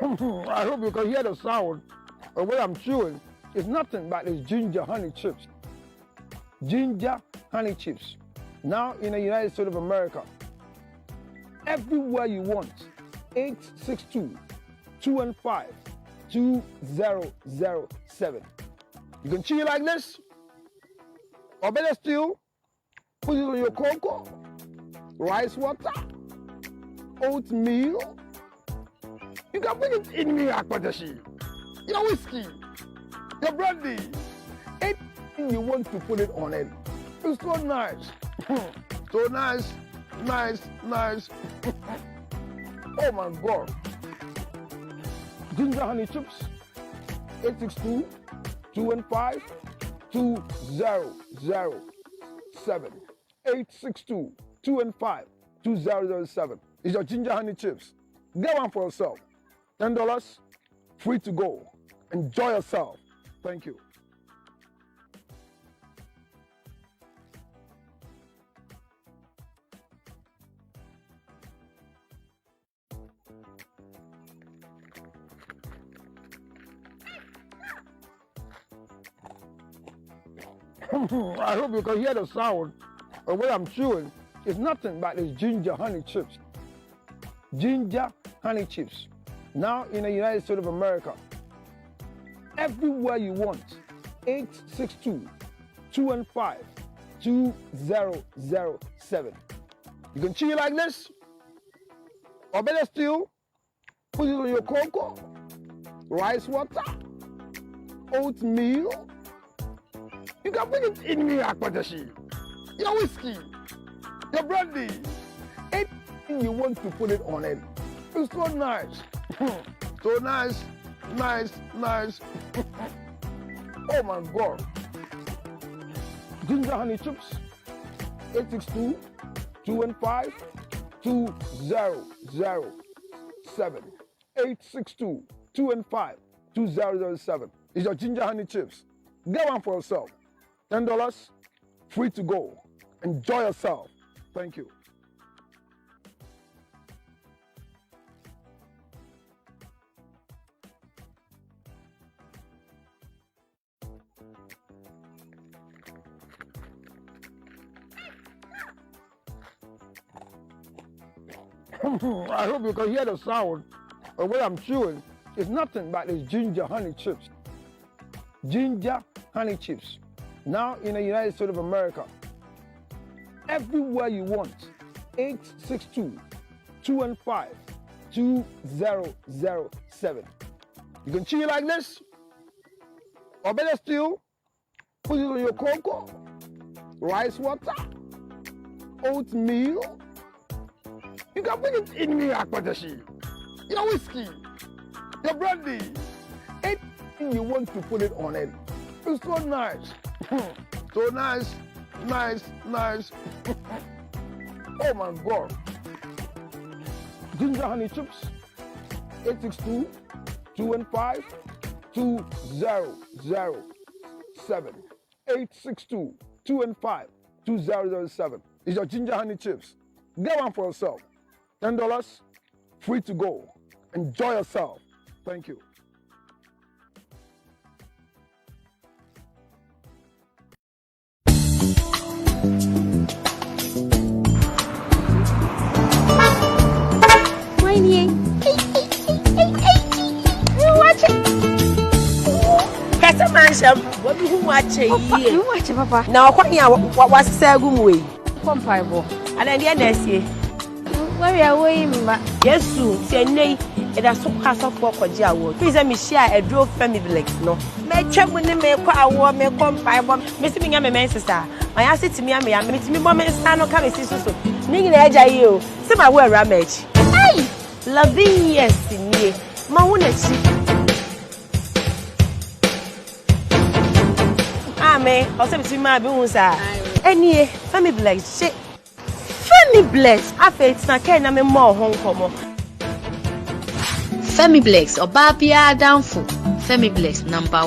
I hope you can hear the sound of what I'm chewing. It's nothing but it's ginger honey chips. Ginger honey chips. Now in the United States of America, everywhere you want, 862-215-2007. You can chew it like this, or better still, put it on your cocoa, rice water, oatmeal. You can put it in your akpatashi, your whiskey, your brandy, anything you want to put it on it. It's so nice. So nice, nice, nice. Oh my God. Ginger honey chips, 862-215-2007. 862-215-2007. It's your ginger honey chips. Get one for yourself. $10, free to go. Enjoy yourself. Thank you. I hope you can hear the sound of what I'm chewing. It's nothing but it's ginger honey chips. Ginger honey chips. Now in the United States of America, everywhere you want, 862-215-2007. You can chew it like this, or better still, put it on your cocoa, rice water, oatmeal. You can put it in your akpatashi, your whiskey, your brandy, anything you want to put it on it. It's so nice. So nice, nice, nice. Oh my God. Ginger honey chips, 862-215-2007. 862-215-2007. It's your ginger honey chips. Get one for yourself. $10, free to go. Enjoy yourself. Thank you. I hope you can hear the sound of what I'm chewing. It's nothing but it's ginger honey chips. Ginger honey chips. Now in the United States of America, everywhere you want, 862-215-2007. You can chew it like this, or better still, put it on your cocoa, rice water, oatmeal. You can put it in your akpatashi, your whiskey, your brandy, anything you want to put it on it. It's so nice. So nice, nice, nice. Oh my God. Ginger honey chips, 862-215-2007. 862-215-2007. It's your ginger honey chips. Get one for yourself. $10, free to go. Enjoy yourself. Thank you. What do you watch? You watch, Papa. Now, what say good way? Comparable. And then the next year. Where are we? Yes, say nay. It has so pass off for Jawo. Please let me share a draw family no. May check when they make a war, may comparable. Mr. Mingham, my sister. My answer to me, I'm meeting me, woman, stand on coming sister. Nigga, edge are you? See my word, ramage. Hey, loving yes, in ye. My one is me, or something my bones are. Any family bless, shit. Family bless. I feel it's not can I'm more home come. Family bless or Babia downfall. Family bless number.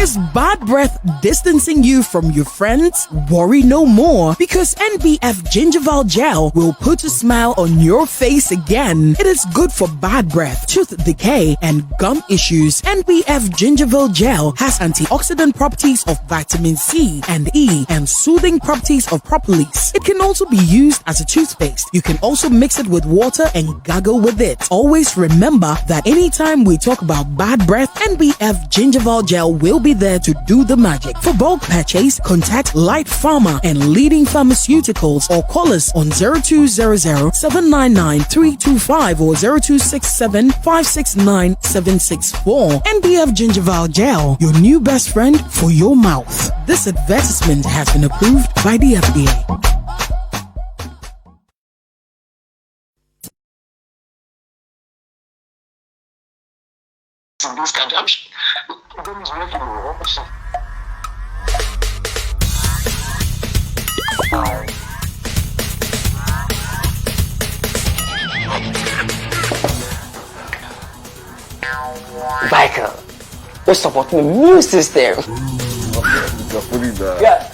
Is bad breath distancing you from your friends? Worry no more, because NBF Gingival Gel will put a smile on your face again. It is good for bad breath, tooth decay, and gum issues. NBF Gingival Gel has antioxidant properties of vitamin C and E and soothing properties of propolis. It can also be used as a toothpaste. You can also mix it with water and gargle with it. Always remember that anytime we talk about bad breath, NBF Gingival Gel will be there to do the magic. For bulk purchase, contact Light Pharma and leading pharmaceuticals or call us on 0200-799-325 or 0267-569-764. NBF Gingival Gel, your new best friend for your mouth. This advertisement has been approved by the FDA. In this country, Michael, we support the immune system.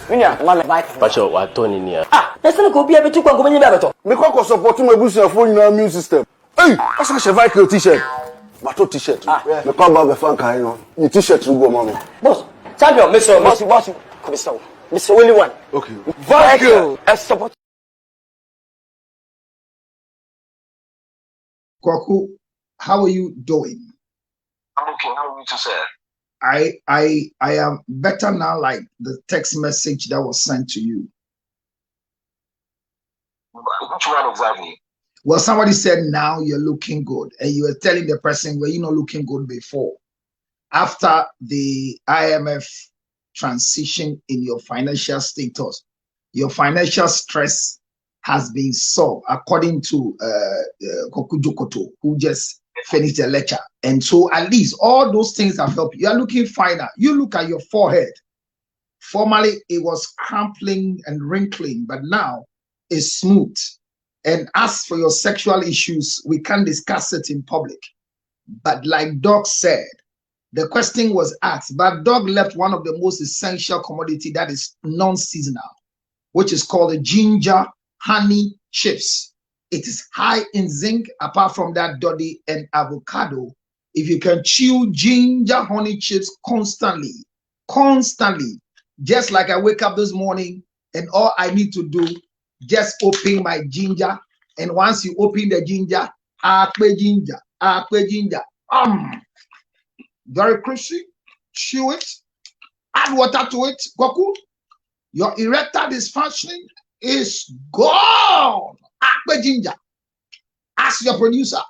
Yeah, man, Michael. But you are Tony near. Let's not go be able to go any better. Me ko support my business for your immune system. Hey, that's a Vital t-shirt. Bato t-shirt. Me come back the fan kind of. Your t-shirt will go, mommy. Boss, champion, Mr. Mr. Willie one. Okay. Michael, I support. Kwaku, how are you doing? I'm okay. How are you, sir? I am better now, like the text message that was sent to you. Which one exactly? Well, somebody said now you're looking good, and you were telling the person where you're not looking good before. After the IMF transition in your financial status, your financial stress has been solved, according to Koku Jokoto, who just finished the lecture. And so at least all those things have helped you. You are looking finer. You look at your forehead. Formerly, it was crumpling and wrinkling, but now it's smooth. And as for your sexual issues, we can't discuss it in public. But like Doc said, the question was asked, but Doc left one of the most essential commodity that is non-seasonal, which is called the ginger honey chips. It is high in zinc. Apart from that, doddy and avocado. If you can chew ginger honey chips constantly, just like I wake up this morning and all I need to do, just open my ginger. And once you open the ginger, very crispy, chew it, add water to it, Goku. Your erectile dysfunction is gone. Ginger. Ask your producer.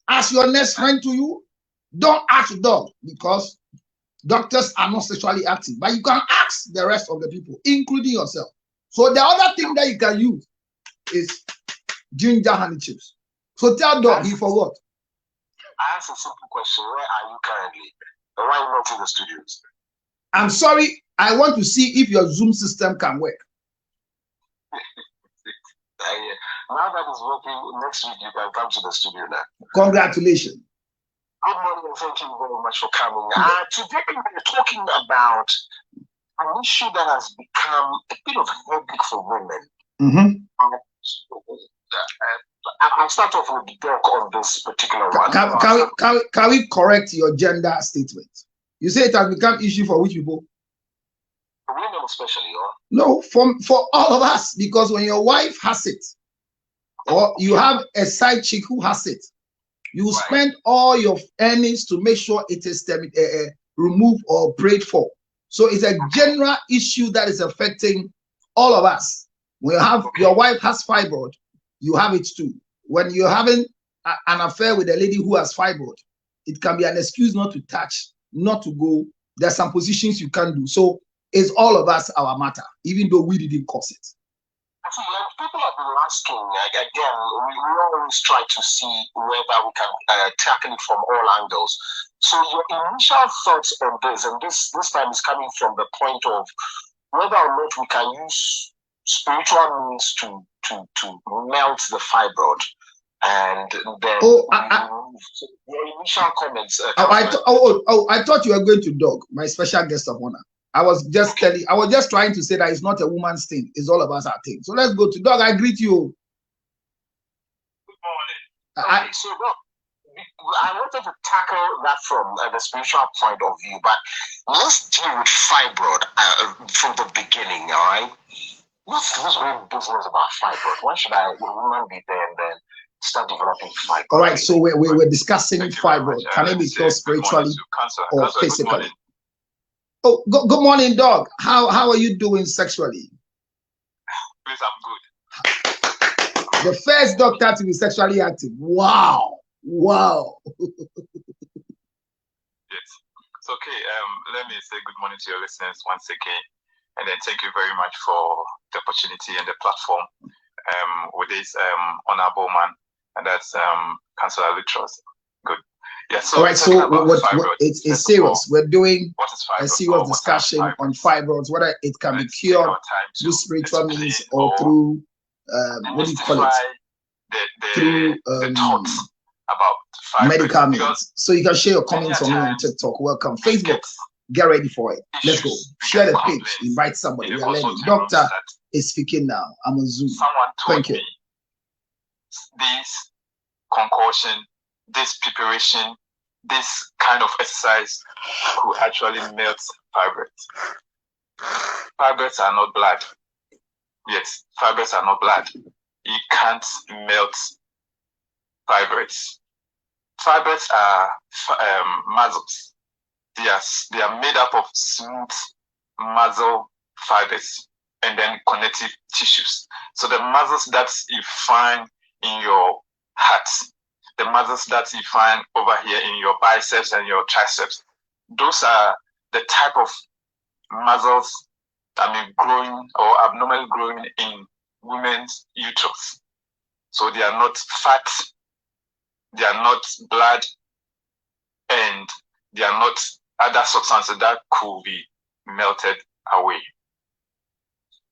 Ask your next friend to you. Don't ask dog, because doctors are not sexually active. But you can ask the rest of the people, including yourself. So the other thing that you can use is ginger honey chips. So tell dog he forgot. I asked a simple question. Where are you currently? And why are you not in the studios? I'm sorry. I want to see if your Zoom system can work. Now that it's working, next week you can come to the studio now. Congratulations. Good morning and thank you very much for coming. Today we're talking about an issue that has become a bit of a headache for women. I'll start off with the talk on this particular one. Can we correct your gender statement? You say it has become issue for which people? Women especially, or? No, for all of us, because when your wife has it, or you have a side chick who has it, you spend all your earnings to make sure it is removed or prayed for. So it's a general issue that is affecting all of us. When you have your wife has fibroid, you have it too. When you're having an affair with a lady who has fibroid, it can be an excuse not to touch, not to go. There's some positions you can't do. So it's all of us our matter, even though we didn't cause it. People have been asking, again, we always try to see whether we can tackle it from all angles. So your initial thoughts on this, and this time is coming from the point of whether or not we can use spiritual means to melt the fibroid. and then your initial comments. I thought you were going to Dog, my special guest of honor. I was just trying to say that it's not a woman's thing. It's all about our thing. So let's go to Dog. I greet you. Good morning. So Dog, I wanted to tackle that from the spiritual point of view, but let's deal with fibroid from the beginning. All right. What's this whole business about fibroid? Why should a woman be there and then start developing fibroid? All right, so we're discussing fibroid. Can it be cured spiritually or physically? Oh, good morning, Dog. How are you doing sexually? Please, I'm good. The first doctor to be sexually active. Wow. Yes. It's okay. Let me say good morning to your listeners once again. And then thank you very much for the opportunity and the platform with this honorable man, and that's Councillor Lutros. Good. Yeah. So all right. So it's serious. We're doing a serious discussion on fibroids, whether it can be cured through spiritual means or through what do you call it? Through about medical means. So you can share your comments on me on TikTok. Welcome. Facebook. Get ready for it. Let's go. Share the page. Invite somebody. We are learning. Doctor is speaking now. I'm on Zoom. Thank you. This concoction, this preparation, this kind of exercise could actually melt fibroids. Fibroids are not blood. Yes, fibroids are not blood. You can't melt fibroids. Fibroids are muscles. They are made up of smooth muscle fibers and then connective tissues. So the muscles that you find in your heart, the muscles that you find over here in your biceps and your triceps, those are the type of muscles growing or abnormally growing in women's uterus. So they are not fat, they are not blood, and they are not other substances that could be melted away.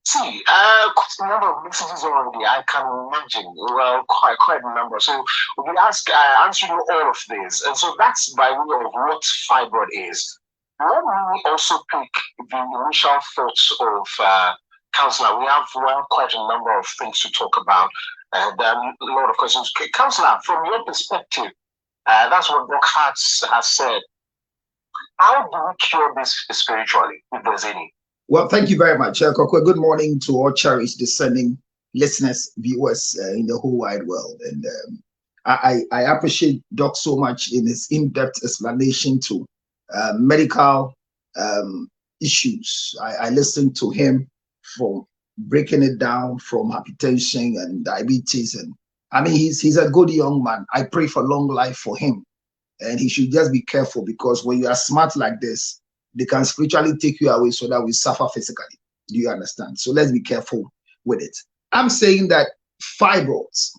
See, quite a number of messages already. I can imagine. Well, quite a number. So we answering all of this, and so that's by way of what fibroid is. Let me also pick the initial thoughts of Councillor. We have quite a number of things to talk about. There are a lot of questions. Councillor, from your perspective, that's what Doc Hartz has said. How do we cure this spiritually, if there's any? Well, thank you very much. Good morning to all cherished discerning listeners, viewers in the whole wide world. And I appreciate Doc so much in his in-depth explanation to medical issues. I listened to him from breaking it down from hypertension and diabetes. And I mean, he's a good young man. I pray for long life for him. And he should just be careful, because when you are smart like this, they can spiritually take you away so that we suffer physically. Do you understand? So let's be careful with it. I'm saying that fibroids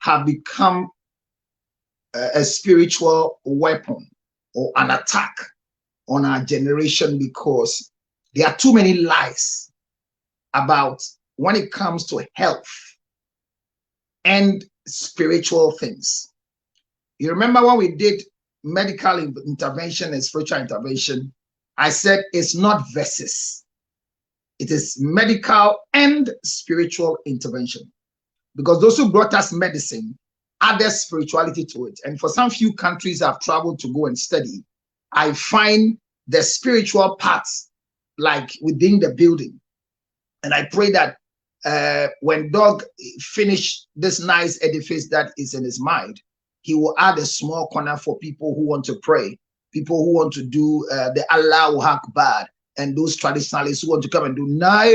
have become a spiritual weapon or an attack on our generation, because there are too many lies about when it comes to health and spiritual things. You remember when we did medical intervention and spiritual intervention, I said it's not versus. It is medical and spiritual intervention. Because those who brought us medicine added spirituality to it. And for some few countries I've traveled to go and study, I find the spiritual parts like within the building. And I pray that when Doug finish this nice edifice that is in his mind, he will add a small corner for people who want to pray, people who want to do the Allahu Akbar, and those traditionalists who want to come and do nae,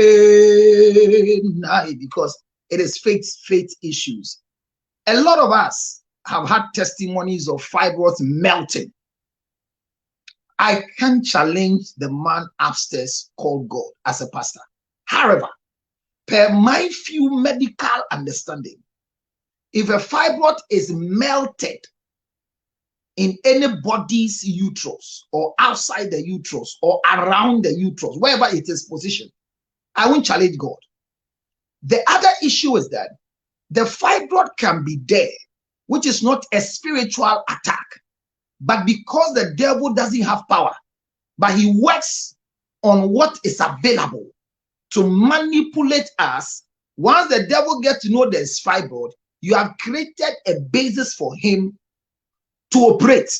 because it is faith issues. A lot of us have had testimonies of fibroids melting. I can challenge the man upstairs called God as a pastor. However, per my few medical understanding, if a fibroid is melted in anybody's uterus or outside the uterus or around the uterus, wherever it is positioned, I won't challenge God. The other issue is that the fibroid can be there which is not a spiritual attack, but because the devil doesn't have power, but he works on what is available to manipulate us. Once the devil gets to know there's fibroid, you have created a basis for him to operate.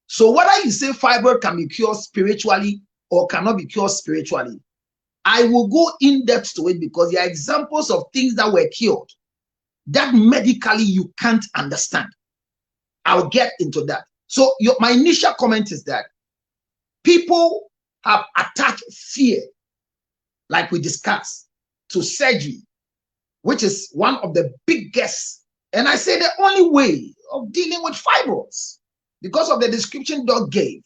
So whether you say fibroid can be cured spiritually or cannot be cured spiritually, I will go in depth to it because there are examples of things that were cured that medically you can't understand. I'll get into that. So my initial comment is that people have attached fear, like we discussed, to surgery, which is one of the biggest, and I say the only way of dealing with fibroids, because of the description God gave.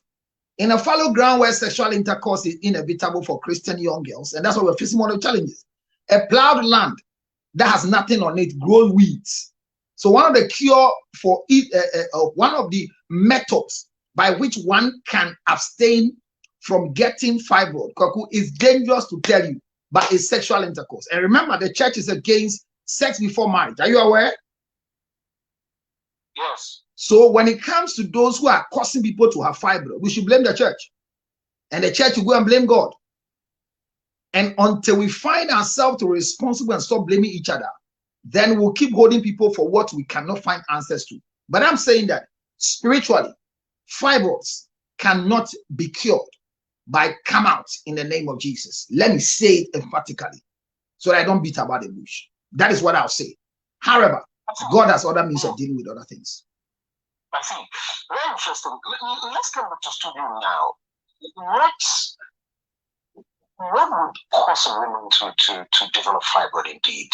In a fallow ground where sexual intercourse is inevitable for Christian young girls, and that's what we're facing one of the challenges. A plowed land that has nothing on it grows weeds. So one of the cure for it, one of the methods by which one can abstain from getting fibroid, is dangerous to tell you, but it's sexual intercourse. And remember, the church is against sex before marriage. Are you aware? Yes. So when it comes to those who are causing people to have fibroid, we should blame the church. And the church will go and blame God. And until we find ourselves to be responsible and stop blaming each other, then we'll keep holding people for what we cannot find answers to. But I'm saying that spiritually, fibroids cannot be cured by come out in the name of Jesus. Let me say it emphatically so that I don't beat about the bush. That is what I'll say. However, God has other means of dealing with other things. I see. Very interesting. Let's get back to studio now. What would cause a woman to develop fibroid indeed?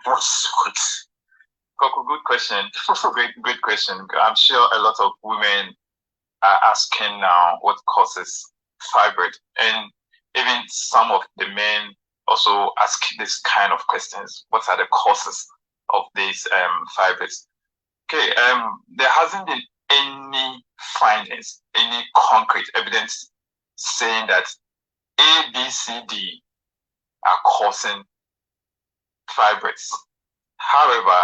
What's Good question. Good question. I'm sure a lot of women are asking now what causes fibroid, and even some of the men also ask this kind of questions. What are the causes of these fibroids? Okay, there hasn't been any findings, any concrete evidence saying that A, B, C, D are causing fibroids. However,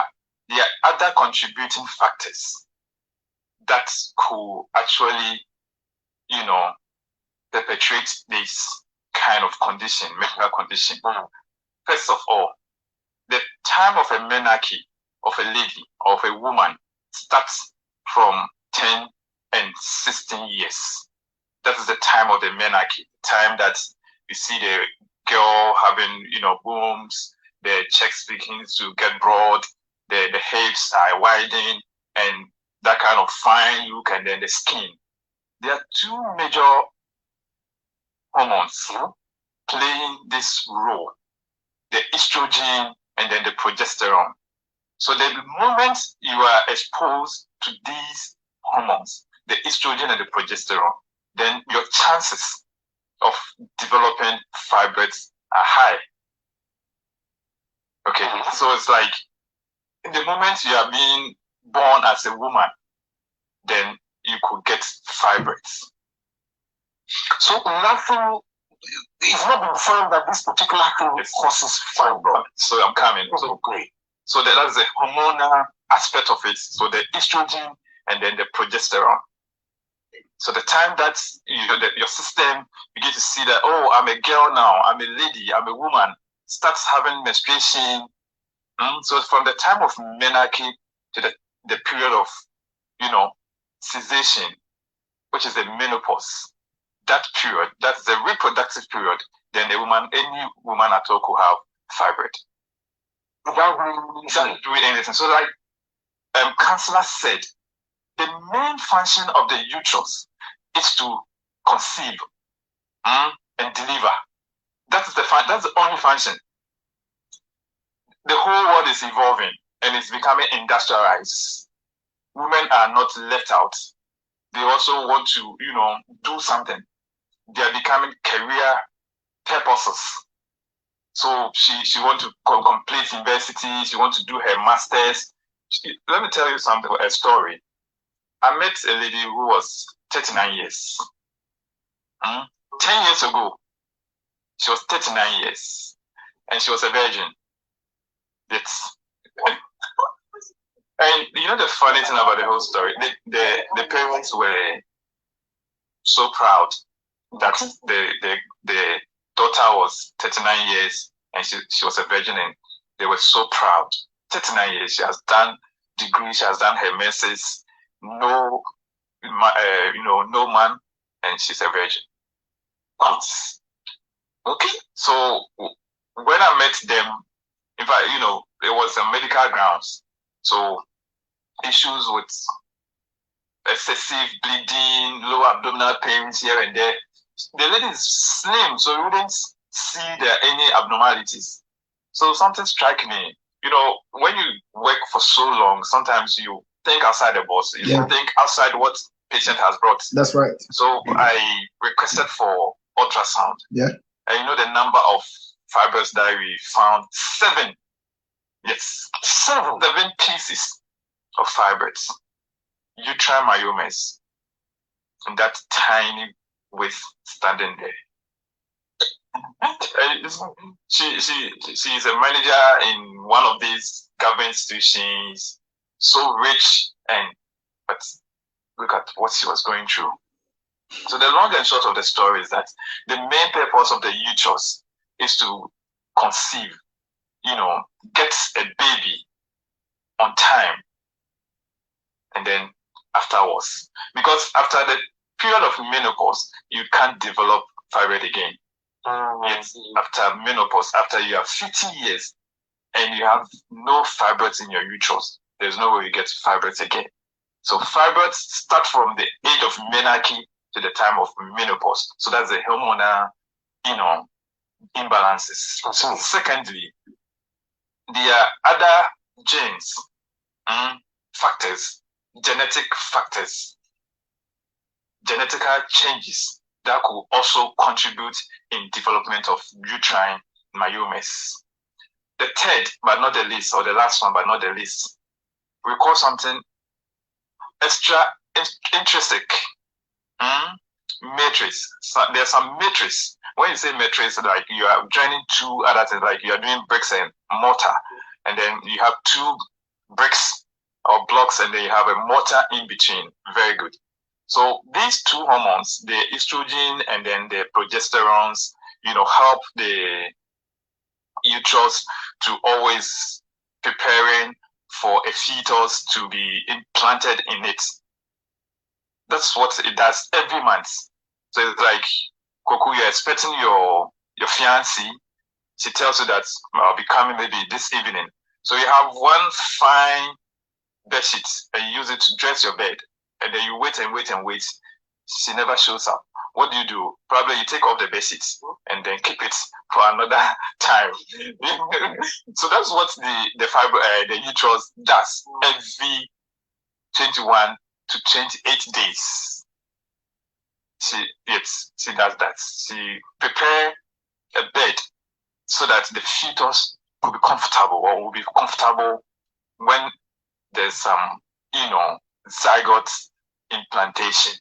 there are other contributing factors that could actually, perpetrate this kind of condition, medical condition. First of all, the time of a menarche of a lady or of a woman starts from 10 and 16 years. That is the time of the menarche, time that you see the girl having, boobs, the chest begins to get broad, the hips are widening, and that kind of fine look, and then the skin. There are two major hormones playing this role, the estrogen and then the progesterone. So the moment you are exposed to these hormones, the estrogen and the progesterone, then your chances of developing fibroids are high. Okay, so it's like in the moment you are being born as a woman, then you could get fibroids. So nothing, it's not been found that this particular thing causes fibroid. So I'm coming. So great. So that's the hormonal aspect of it. So the estrogen and then the progesterone. So the time that your system begin to see that, oh, I'm a girl now, I'm a lady, I'm a woman, starts having menstruation. So from the time of menarche to the period of, cessation, which is the menopause, that period, that's the reproductive period, then any woman at all could have fibroid. Without doing anything. So like counselor said, the main function of the uterus is to conceive and deliver. That's the only function. The whole world is evolving and it's becoming industrialized. Women are not left out. They also want to, do something. They are becoming career purposes. So she wants to complete university. She wants to do her masters. Let me tell you something, a story. I met a lady who was 39 years. 10 years ago, she was 39 years. And she was a virgin. And you know the funny thing about the whole story, the parents were so proud that the daughter was 39 years and she was a virgin, and they were so proud. 39 years, she has done degree, she has done her menses, no man, and she's a virgin. Okay, so when I met them, in fact, it was a medical grounds. So issues with excessive bleeding, low abdominal pains here and there. The lady is slim, so you wouldn't see there any abnormalities. So something struck me. When you work for so long, sometimes you think outside the box. You think outside what patient has brought. That's right. So I requested for ultrasound. Yeah. And the number of fibers that we found, 7. Yes, 7 pieces of fibers. Uterine myomas. And that tiny width standing there. She's a manager in one of these government institutions, so rich, but look at what she was going through. So the long and short of the story is that the main purpose of the uterus is to conceive, get a baby on time, and then afterwards, because after the period of menopause, you can't develop fibroid again. Yes, after menopause, after you have 50 years and you have no fibroids in your uterus, there's no way you get fibroids again. So fibroids start from the age of menarche to the time of menopause. So that's the hormonal, imbalances. So secondly, there are other genes, factors, genetic factors, genetical changes that could also contribute in development of uterine myomas. The third, but not the least, or the last one, but not the least, we call something extra intrinsic matrix. So there's some matrix. When you say matrix, like you are joining two other things, like you are doing bricks and mortar, and then you have 2 bricks or blocks, and then you have a mortar in between. Very good. So these 2 hormones, the estrogen and then the progesterones, help the uterus to always preparing for a fetus to be implanted in it. That's what it does every month. So it's like, Koku, you're expecting your fiancé. She tells you that I'll be coming maybe this evening. So you have one fine bed sheet and you use it to dress your bed. And then you wait and wait and wait. She never shows up. What do? Probably you take off the bed sheets and then keep it for another time. So that's what the uterus does every 21 to 28 days. She does that. She prepare a bed so that the fetus will be comfortable, or will be comfortable when there's some, zygote implantation.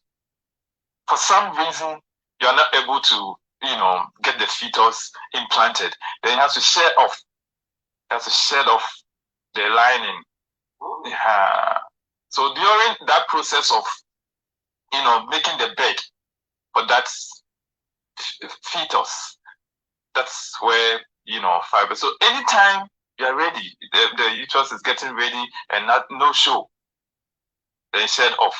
For some reason, you're not able to, get the fetus implanted. Then you have to shed off. The lining. So during that process of, making the bed for that fetus, that's where, fiber. So anytime you're ready, the uterus is getting ready and no show. Then shed off.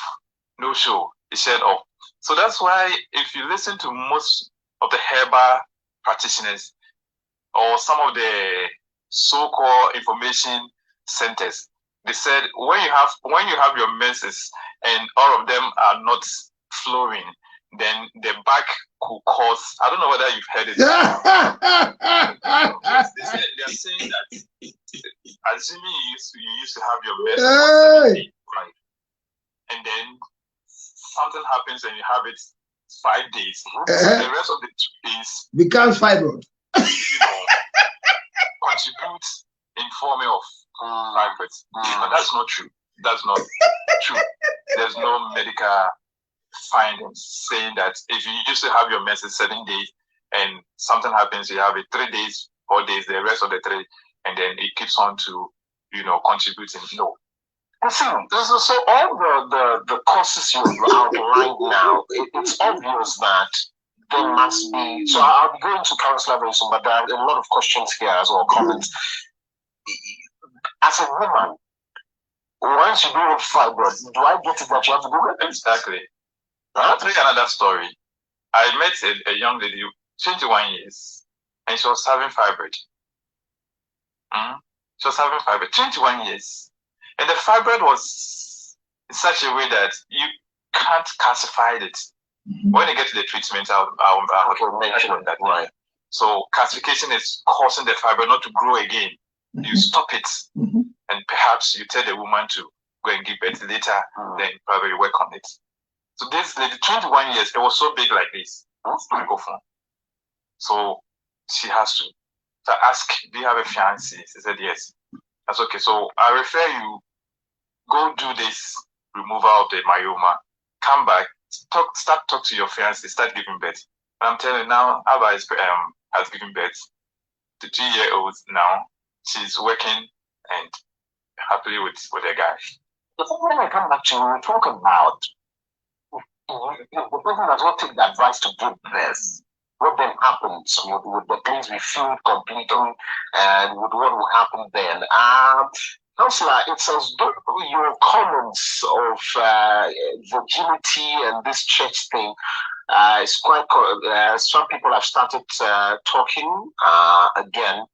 No show. It's shed off. So that's why if you listen to most of the herbal practitioners or some of the so-called information centers, they said when you have your menses and all of them are not flowing, then the back could cause, I don't know whether you've heard it. They're saying that assuming you used to have your menses, and then something happens and you have it 5 days. The rest of the 2 days becomes fibroid. Contribute in forming of fibroids. But that's not true. That's not true. There's no medical findings saying that if you used to have your menses 7 days and something happens, you have it 3 days, 4 days, the rest of the 3, and then it keeps on to, contributing. No. See, so all the causes you've outlined now, it's obvious that there must be. So I'll be going to counselor very soon, but there are a lot of questions here as well, comments. As a woman, once you do have fibroid, do I get it that you have to do it? Exactly. I'll tell you another story. I met a young lady, 21 years, and she was having fibroid. She was having fibroid, 21 years. And the fibroid was in such a way that you can't classify it. When you get to the treatment, I'll mention that. Right. So classification is causing the fibroid not to grow again. You stop it, and perhaps you tell the woman to go and give birth later, then probably work on it. So this lady, 21 years, it was so big like this. Microphone. So she has to. So I asked, do you have a fiancé? She said yes. That's okay. So I refer you, go do this removal of the myoma, come back, start talk to your fiancé, start giving birth. And I'm telling you now, Abba has given birth to 2-year-old now. She's working and happily with a guy. The thing I come back to, we talk about the person does not take the advice to give this. What then happens? Would the place be filled completely? And what will happen then? Counselor, it's as though your comments of virginity and this church thing is quite. Some people have started talking again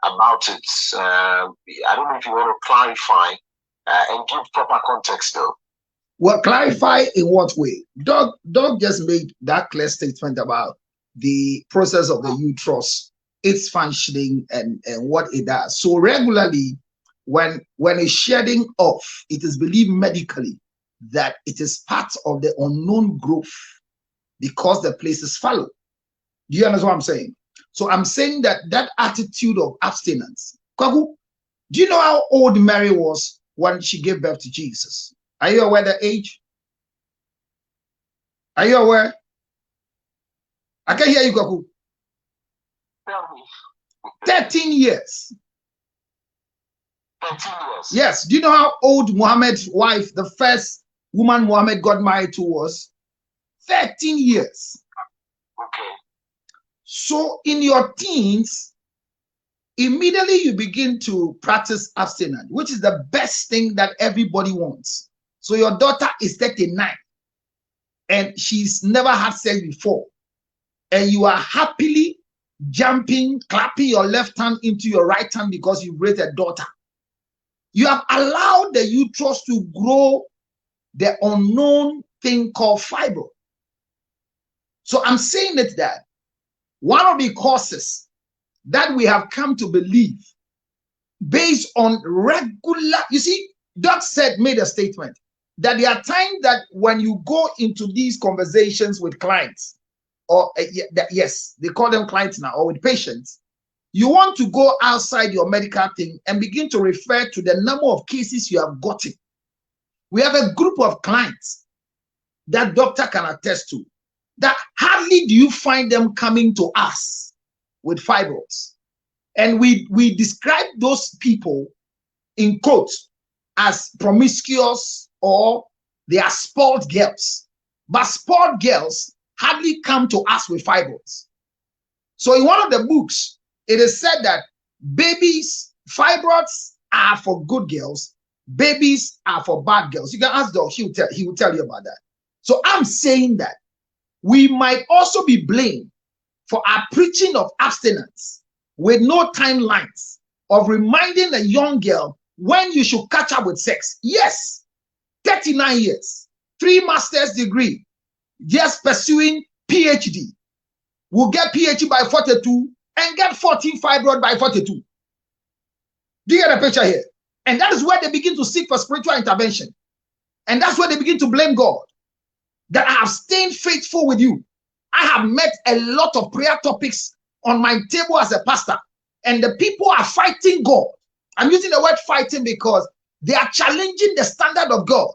about it. I don't know if you want to clarify and give proper context, though. Well, clarify in what way? Doug just made that clear statement about the process of the uterus, its functioning, and what it does. So regularly, when it's shedding off, it is believed medically that it is part of the unknown growth because the place is fallow. Do you understand what I'm saying? So I'm saying that attitude of abstinence. Kwaku, do you know how old Mary was when she gave birth to Jesus? Are you aware the age? Are you aware? I can hear you, Kwaku. 13 years. 13 years. Yes. Do you know how old Muhammad's wife, the first woman Muhammad got married to, was? 13 years. Okay. So in your teens, immediately you begin to practice abstinence, which is the best thing that everybody wants. So your daughter is 39 and she's never had sex before. And you are happily jumping, clapping your left hand into your right hand because you raised a daughter. You have allowed the uterus to grow the unknown thing called fibroid. So I'm saying that one of the causes that we have come to believe based on regular, you see, Doug made a statement that there are times that when you go into these conversations with clients, or yes, they call them clients now, or with patients, you want to go outside your medical thing and begin to refer to the number of cases you have gotten. We have a group of clients that doctor can attest to, that hardly do you find them coming to us with fibroids. And we describe those people in quotes as promiscuous, or they are spoiled girls. But spoiled girls hardly come to us with fibroids. So in one of the books, it is said that babies, fibroids are for good girls, babies are for bad girls. You can ask Doug, he will tell you about that. So I'm saying that we might also be blamed for our preaching of abstinence with no timelines of reminding a young girl when you should catch up with sex. Yes, 39 years, 3 master's degree, just pursuing PhD. Will get PhD by 42 and get 14 fibroid by 42. Do you get a picture here? And that is where they begin to seek for spiritual intervention. And that's where they begin to blame God. That I have stayed faithful with you. I have met a lot of prayer topics on my table as a pastor. And the people are fighting God. I'm using the word fighting because they are challenging the standard of God.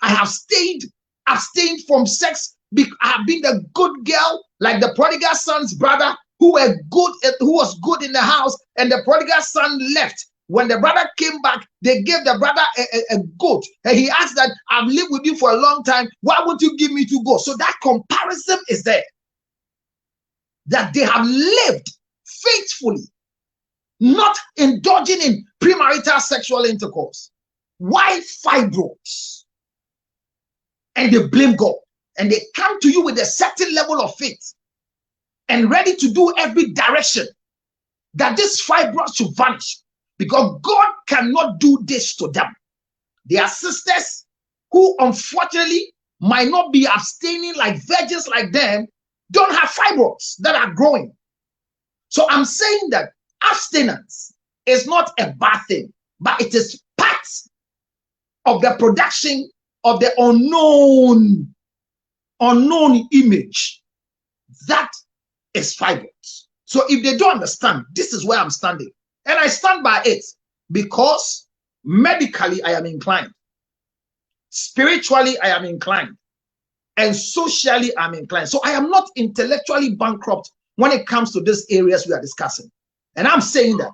I have abstained from sex. I have been the good girl, like the prodigal son's brother, who was good in the house, and the prodigal son left. When the brother came back, they gave the brother a goat. And he asked that, I've lived with you for a long time. Why would you give me 2 goats? So that comparison is there. That they have lived faithfully, not indulging in premarital sexual intercourse. Why fibroids? And they blame God. And they come to you with a certain level of faith and ready to do every direction that this fibroid should vanish, because God cannot do this to them. There are sisters who unfortunately might not be abstaining like virgins like them, don't have fibroids that are growing. So I'm saying that abstinence is not a bad thing, but it is part of the production of the unknown image that is fibroids. So if they don't understand, this is where I'm standing. And I stand by it because medically I am inclined. Spiritually I am inclined. And socially I'm inclined. So I am not intellectually bankrupt when it comes to these areas we are discussing. And I'm saying that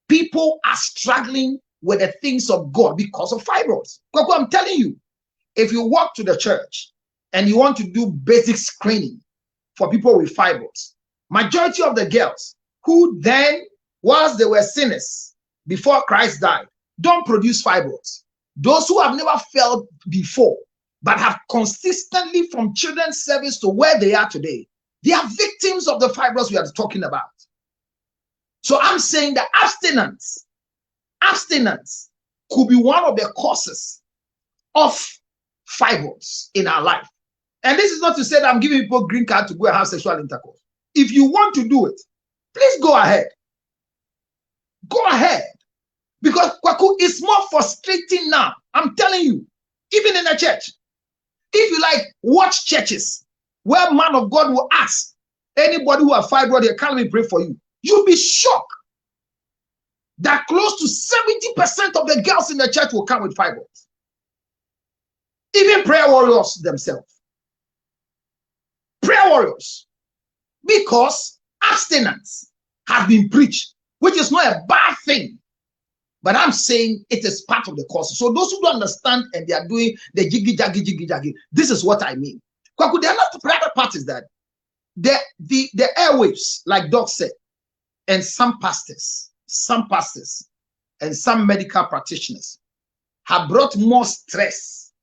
people are struggling with the things of God because of fibroids. I'm telling you, if you walk to the church and you want to do basic screening for people with fibroids, majority of the girls who then, whilst they were sinners before Christ died, don't produce fibroids. Those who have never felt before, but have consistently from children's service to where they are today, they are victims of the fibroids we are talking about. So I'm saying that abstinence could be one of the causes of fibroids in our life. And this is not to say that I'm giving people green card to go and have sexual intercourse. If you want to do it, please go ahead. Go ahead. Because Kwaku, is more frustrating now. I'm telling you, even in the church. If you like, watch churches where man of God will ask anybody who have fibroid, they can't pray for you. You'll be shocked that close to 70% of the girls in the church will come with fibroids. Even prayer warriors themselves. Prayer warriors. Because abstinence has been preached, which is not a bad thing. But I'm saying it is part of the cause. So those who don't understand and they are doing the jiggy jaggy, this is what I mean. Because there are not the other part is that the airwaves, like Doc said, and some pastors and some medical practitioners have brought more stress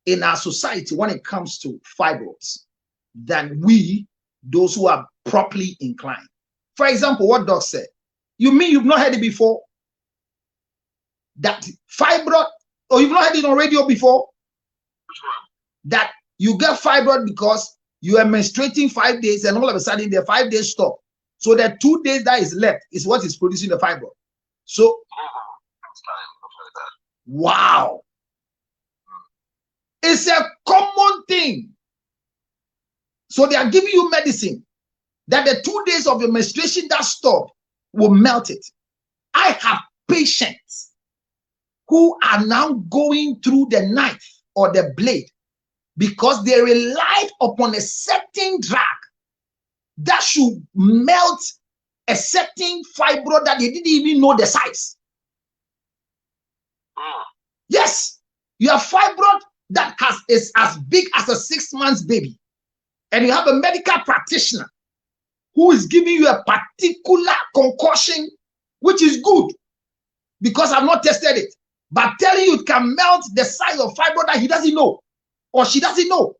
in our society when it comes to fibroids than we, those who are properly inclined. For example, what Doc said, you mean you've not heard it before? That fibroid, or you've not heard it on radio before? That you get fibroid because you are menstruating 5 days and all of a sudden the 5 days stop. So the 2 days that is left is what is producing the fibroid. So, wow. It's a common thing. So they are giving you medicine that the 2 days of your menstruation that stop will melt it. I have patients who are now going through the knife or the blade because they relied upon a certain drug that should melt a certain fibroid that they didn't even know the size. Yes, you have fibroid that is as big as a 6 months baby, and you have a medical practitioner who is giving you a particular concoction, which is good because I've not tested it, but telling you it can melt the size of fibroid that he doesn't know or she doesn't know.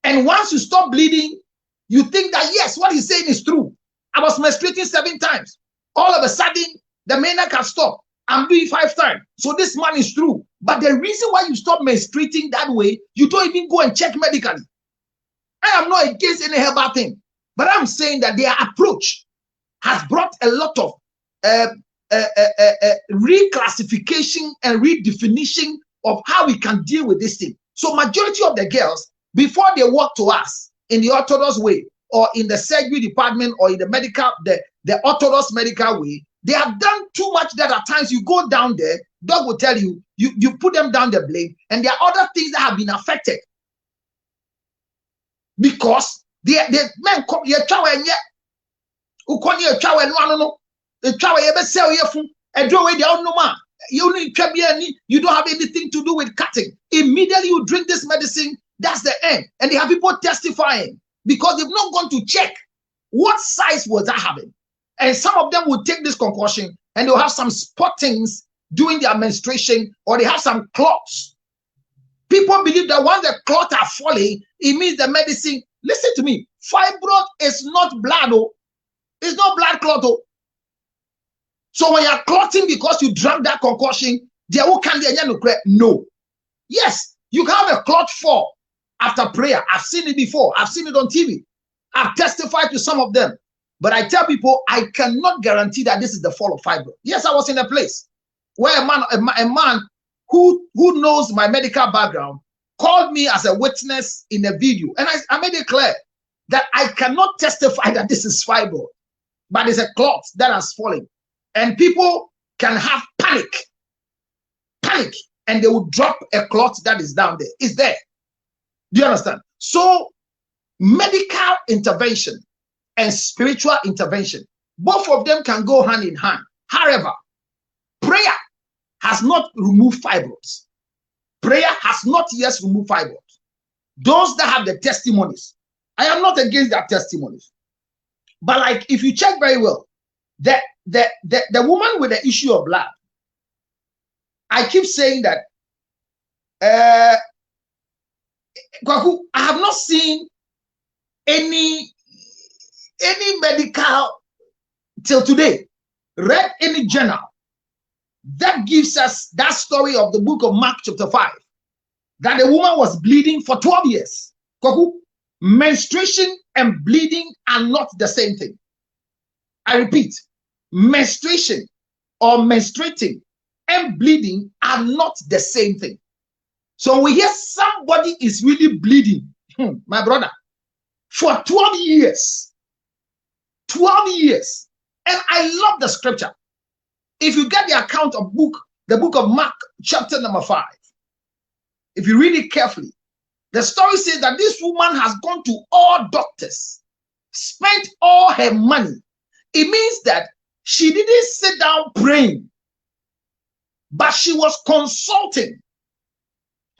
And once you stop bleeding, you think that yes, what he's saying is true. I was menstruating 7 times. All of a sudden, the menarche can stop. I'm doing 5 times. So this man is true. But the reason why you stop menstruating that way, you don't even go and check medically. I am not against any herbal thing. But I'm saying that their approach has brought a lot of reclassification and redefinition of how we can deal with this thing. So majority of the girls, before they walk to us in the orthodox way, or in the surgery department, or in the medical, the orthodox medical way, they have done too much that at times you go down there, Doc will tell you, you put them down the blame, and there are other things that have been affected. Because the men come here, chow and yet, who come here, chow and no, the chow, you sell here from And draw away the old no man. You don't have anything to do with cutting. Immediately you drink this medicine, that's the end. And they have people testifying because they've not gone to check what size was that having. And some of them will take this concoction and they'll have some spottings during their menstruation, or they have some clots. People believe that once the clots are falling, it means the medicine. Listen to me. Fibriod is not blood. Oh. It's not blood clot. Oh. So when you're clotting because you drank that concoction, no. Yes, you can have a clot fall after prayer. I've seen it before. I've seen it on TV. I've testified to some of them. But I tell people, I cannot guarantee that this is the fall of fibriod. Yes, I was in a place where a man who knows my medical background called me as a witness in a video. And I made it clear that I cannot testify that this is fibriod, but it's a clot that has fallen. And people can have panic, and they will drop a clot that is down there. It's there. Do you understand? So medical intervention and spiritual intervention, both of them can go hand in hand. However, prayer has not removed fibroids. Prayer has not yet removed fibroids. Those that have the testimonies, I am not against their testimonies. But like, if you check very well, the woman with the issue of blood, I keep saying that Kwaku, I have not seen any medical till today, read any journal that gives us that story of the book of Mark chapter 5, that the woman was bleeding for 12 years. Kwaku, menstruation and bleeding are not the same thing. I repeat, menstruation or menstruating and bleeding are not the same thing. So we hear somebody is really bleeding, my brother, for 12 years. 12 years. And I love the scripture. If you get the account of the book of Mark, chapter number 5, if you read it carefully, the story says that this woman has gone to all doctors, spent all her money. It means that she didn't sit down praying, but she was consulting.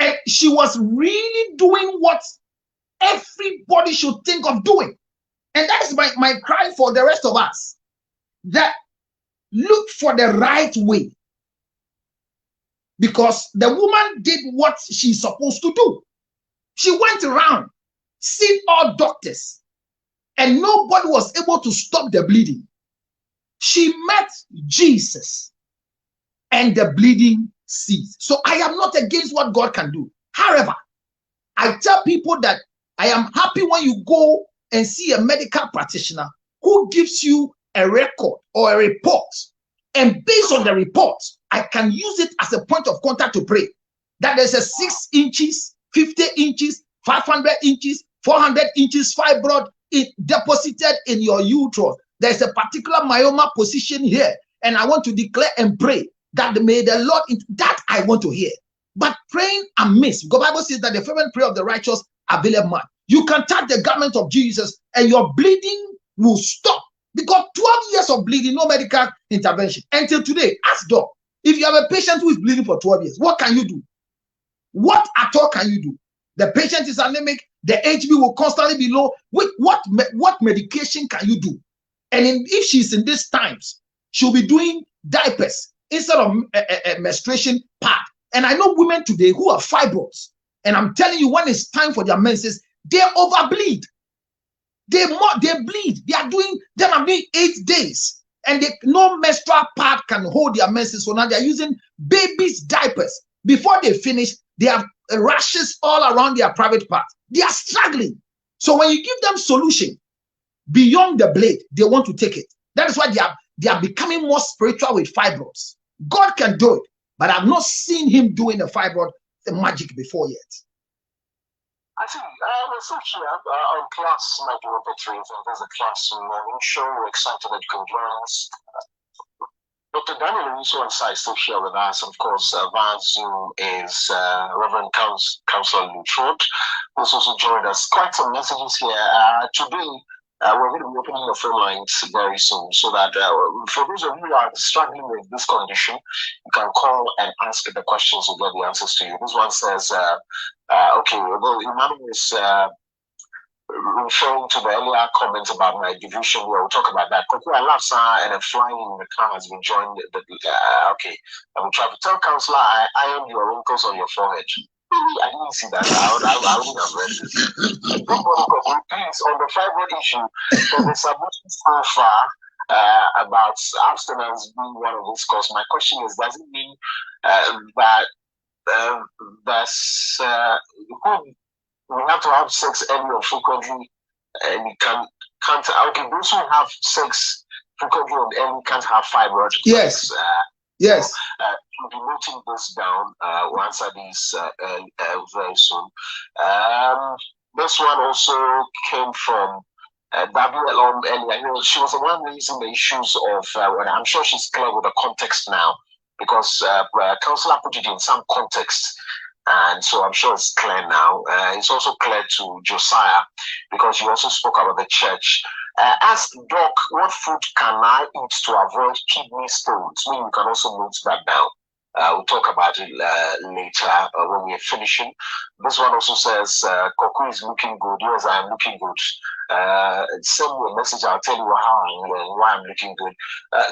And she was really doing what everybody should think of doing. And that is my cry for the rest of us, that look for the right way. Because the woman did what she's supposed to do. She went around, seen all doctors, and nobody was able to stop the bleeding. She met Jesus, and the bleeding ceased. So I am not against what God can do. However, I tell people that I am happy when you go and see a medical practitioner who gives you a record or a report, and based on the report, I can use it as a point of contact to pray. That there's a 6 inches, 50 inches, 500 inches, 400 inches fibroid deposited in your uterus. There's a particular myoma position here, and I want to declare and pray that may the Lord, that I want to hear. But praying amiss, because the Bible says that the fervent prayer of the righteous availeth much. You can touch the garment of Jesus and your bleeding will stop. Because 12 years of bleeding, no medical intervention. Until today, ask God, if you have a patient who is bleeding for 12 years, what can you do? What at all can you do? The patient is anemic, the HB will constantly be low. What medication can you do? And if she's in these times, she'll be doing diapers instead of a menstruation pad. And I know women today who are fibroids, and I'm telling you, when it's time for their menses, they overbleed. They bleed. They are doing 8 days, and no menstrual pad can hold their menses. So now they are using babies' diapers. Before they finish, they have rashes all around their private parts. They are struggling. So when you give them solution beyond the blade, they want to take it. That is why they are becoming more spiritual with fibroids. God can do it, but I've not seen him doing the fibroid magic before yet. I think essentially on class maybe a bit three. There's a class in show. We're excited that you can join us. Dr. Daniel is on site still here with us. Of course, via Zoom is Reverend Councillor Lutrod, who's also joined us. Quite some messages here. Today, we're going to be opening the phone lines very soon, so that for those of you who are struggling with this condition, you can call and ask the questions. We'll get the answers to you. This one says, okay, well, Emmanuel is referring to the earlier comments about my division. We'll talk about that. And a flying in the car has been joined. Okay, I will try to tell Counselor, I ironed your wrinkles on your forehead. I didn't see that. I wouldn't have read this. Please, on the fibroid issue, for the submission so far about abstinence being one of these causes, my question is, does it mean that that's we have to have sex early or frequently, and you can't okay, those who have sex frequently and early can't have fibroid? Yes. Yes. We'll be noting this down. We'll answer these very soon. This one also came from WLOM earlier. She was the one raising the issues of, I'm sure she's clear with the context now, because Councillor put it in some context. And so I'm sure it's clear now. It's also clear to Josiah, because you also spoke about the church. Ask Doc, what food can I eat to avoid kidney stones? Maybe you can also note that down. We'll talk about it later when we're finishing. This one also says, Koku is looking good. Yes, I am looking good. Send me a message. I'll tell you how and why I'm looking good.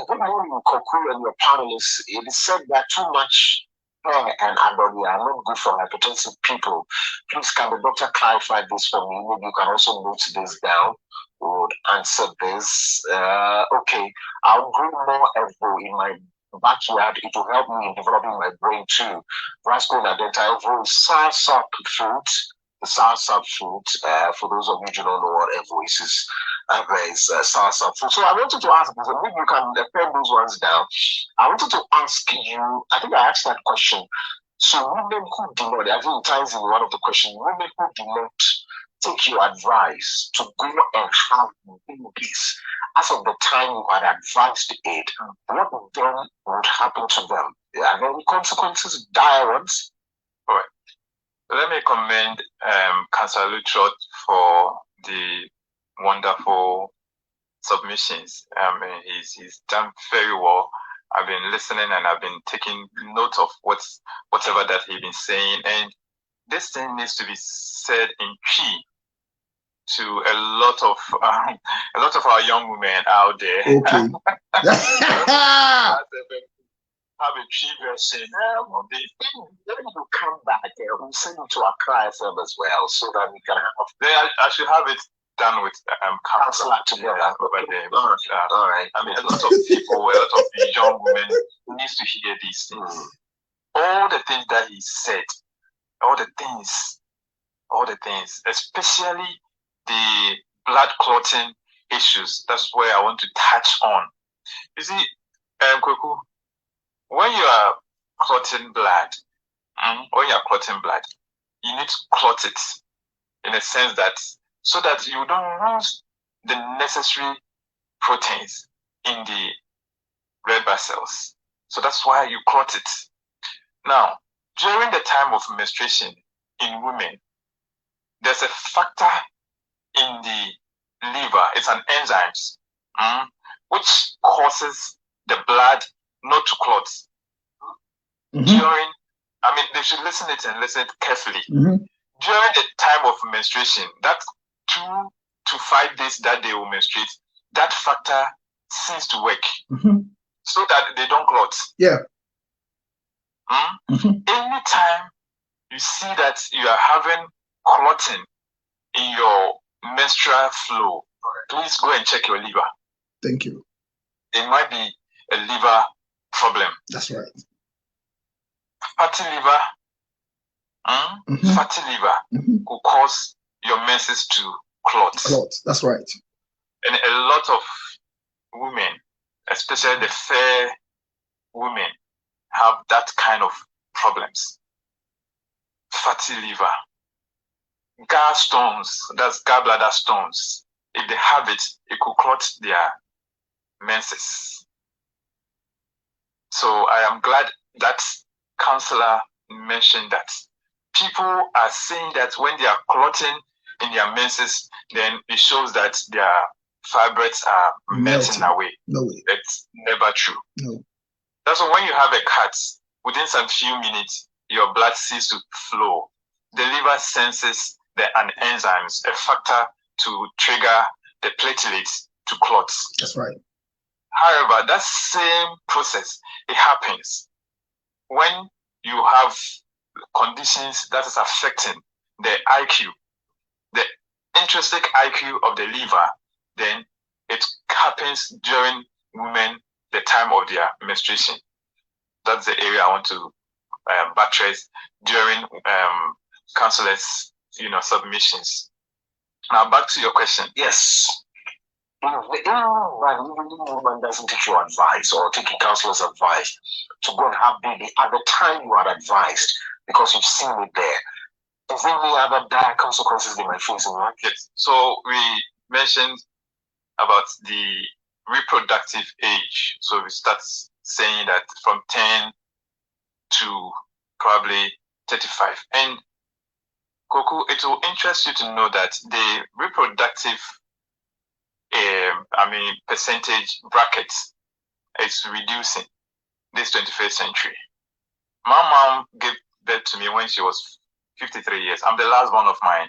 Good morning, Koku and your panelists. It is said that too much and Adoni are not good for hypertensive people. Please, can the doctor clarify this for me? Maybe you can also note this down. Would answer this. Okay, I'll grow more Evo in my backyard. It will help me in developing my brain too. Vasco Nadenta Evo is soursop fruit. The soursop fruit, for those of you who don't know what Evo is soursop fruit. So I wanted to ask this, and maybe you can pen those ones down. I wanted to ask you, I think I asked that question. So women who do not, I think it ties in one of the questions, women who do not take your advice to go and have babies as of the time you had advised it, what then would happen to them? Are there any consequences, dire ones? All right. Let me commend Councillor Lutrot for the wonderful submissions. He's done very well. I've been listening and I've been taking note of whatever that he's been saying, and this thing needs to be said in key to a lot of our young women out there. Okay. Have a tree version of the thing. Then you come back there, we'll send it to our Accra FM as well, so that we can have. I should have it done with Councillor together over there. All right. I mean, a lot of people, a lot of young women needs to hear these things. All the things that he said, all the things, especially the blood clotting issues. That's where I want to touch on. You see, Kweku, when you are clotting blood, you need to clot it in a sense that so that you don't lose the necessary proteins in the red blood cells. So that's why you clot it. Now, during the time of menstruation in women, there's a factor in the liver. It's an enzyme which causes the blood not to clot. They should listen carefully. During the time of menstruation, that 2 to 5 days that they will menstruate, that factor seems to work so that they don't clot. Yeah. Anytime you see that you are having clotting in your menstrual flow, please go and check your liver. Thank you. It might be a liver problem. That's right. Fatty liver will cause your menses to clot. That's right. And a lot of women, especially the fair women, have that kind of problems. Fatty liver. Gallstones, that's gallbladder stones. If they have it, it could clot their menses. So I am glad that Councillor mentioned that. People are saying that when they are clotting in their menses, then it shows that they are fibroids are melting away. No way. It's never true. No. That's why when you have a cut, within some few minutes, your blood ceases to flow. The liver senses an enzymes, a factor to trigger the platelets to clots. That's right. However, that same process, it happens when you have conditions that is affecting the IQ, the intrinsic IQ of the liver. Then it happens during women, the time of their menstruation. That's the area I want to buttress during counselors, submissions. Now back to your question. Yes. If the woman doesn't take your advice or take a counselor's advice to go and have baby at the time you are advised because you've seen it there, is there any other dire consequences they might face in life? Yes. So we mentioned about the reproductive age. So we start saying that from 10 to probably 35. And Koku, it will interest you to know that the reproductive percentage brackets is reducing this 21st century. My mom gave birth to me when she was 53 years. I'm the last one of my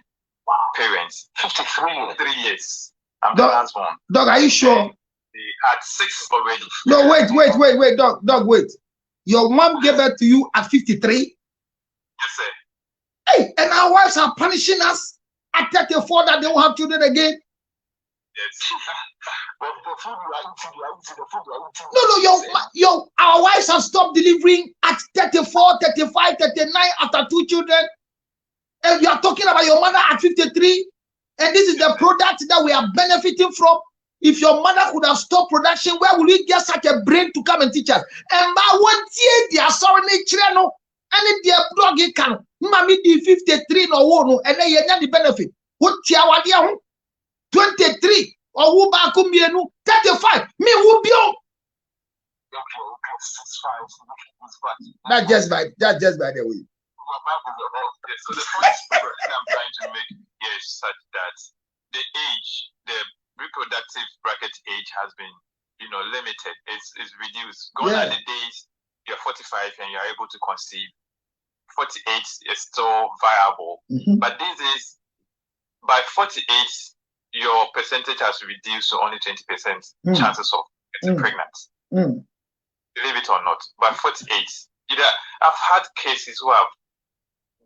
parents. 53 years. I'm the last one. Dog, are you sure? And they had 6 already. No, wait, dog, wait. Your mom gave birth to you at 53? Yes, sir. Hey, and our wives are punishing us at 34 that they won't have children again. Yes. But the food you are eating, No, our wives have stopped delivering at 34, 35, 39 after 2 children. And you are talking about your mother at 53. And this is the product that we are benefiting from. If your mother could have stopped production, where will we get such a brain to come and teach us? And by one day, they are sorry, no, and their blog can mommy the 53 no, and then you have the benefit. What 23 or who back 35? Me who be on. That's just by the way. So the point I'm trying to make here is such that the age, the reproductive bracket age has been, limited. It's reduced. Gone are the days you're 45 and you're able to conceive. 48 is still viable, but these days, by 48, your percentage has reduced to only 20% chances of getting pregnant. Believe it or not, by 48. I've had cases who have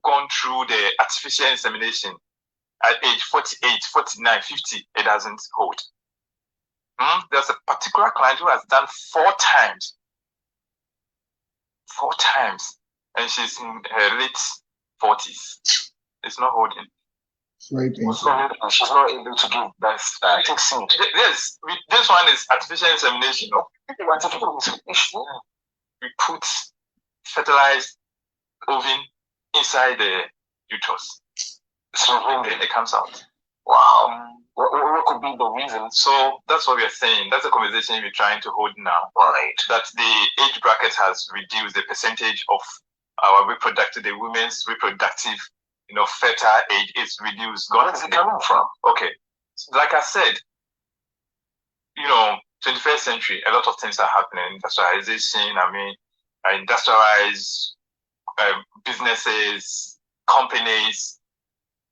gone through the artificial insemination at age 48, 49, 50. It doesn't hold. There's a particular client who has done 4 times. 4 times. And she's in her late 40s. It's not holding. Right. She's not able to give birth. Take seed. Yes, this one is artificial insemination. We put fertilized ovum inside the uterus. So then it comes out. Wow. What could be the reason? So that's what we are saying. That's the conversation we're trying to hold now. Right. That the age bracket has reduced the percentage of our reproductive, the women's reproductive, fertile age is reduced. Where is it coming from? Okay. So like I said, 21st century, a lot of things are happening. Industrialization, industrialized businesses, companies,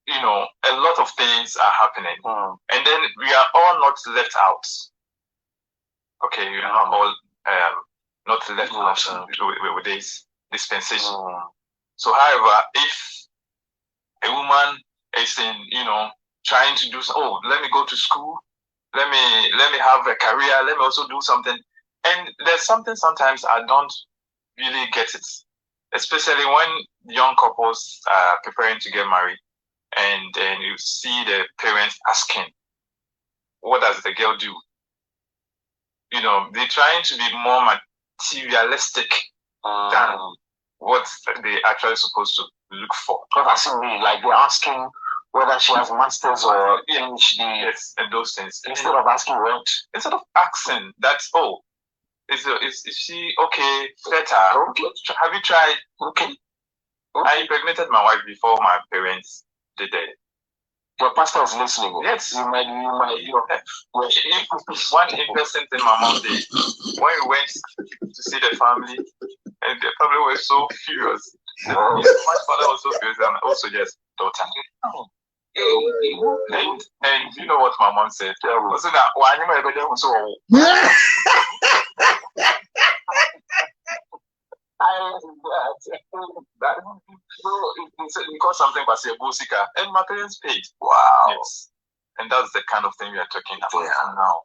a lot of things are happening. And then we are all not left out. Okay, we are all not left out with this dispensation. So, however, if a woman is in, trying to do, let me go to school, let me have a career, let me also do something. And there's something sometimes I don't really get it, especially when young couples are preparing to get married, and then you see the parents asking, what does the girl do? They're trying to be more materialistic than what they actually supposed to look for. Like they're asking whether she has masters or PhD. Yes, and those things. Instead of asking what? Instead of asking that, is she okay, fertile? Okay. Have you tried? Okay. I impregnated my wife before my parents did it. Your pastor is listening. Yes. You might. One interesting thing my mom did when we went to see the family, and the family were so furious. My father was so furious, and also just daughter. And you know what my mom said? So that why you might be there so. Because something was a Bosika and my parents paid. Wow. Yes. And that's the kind of thing we are talking about now.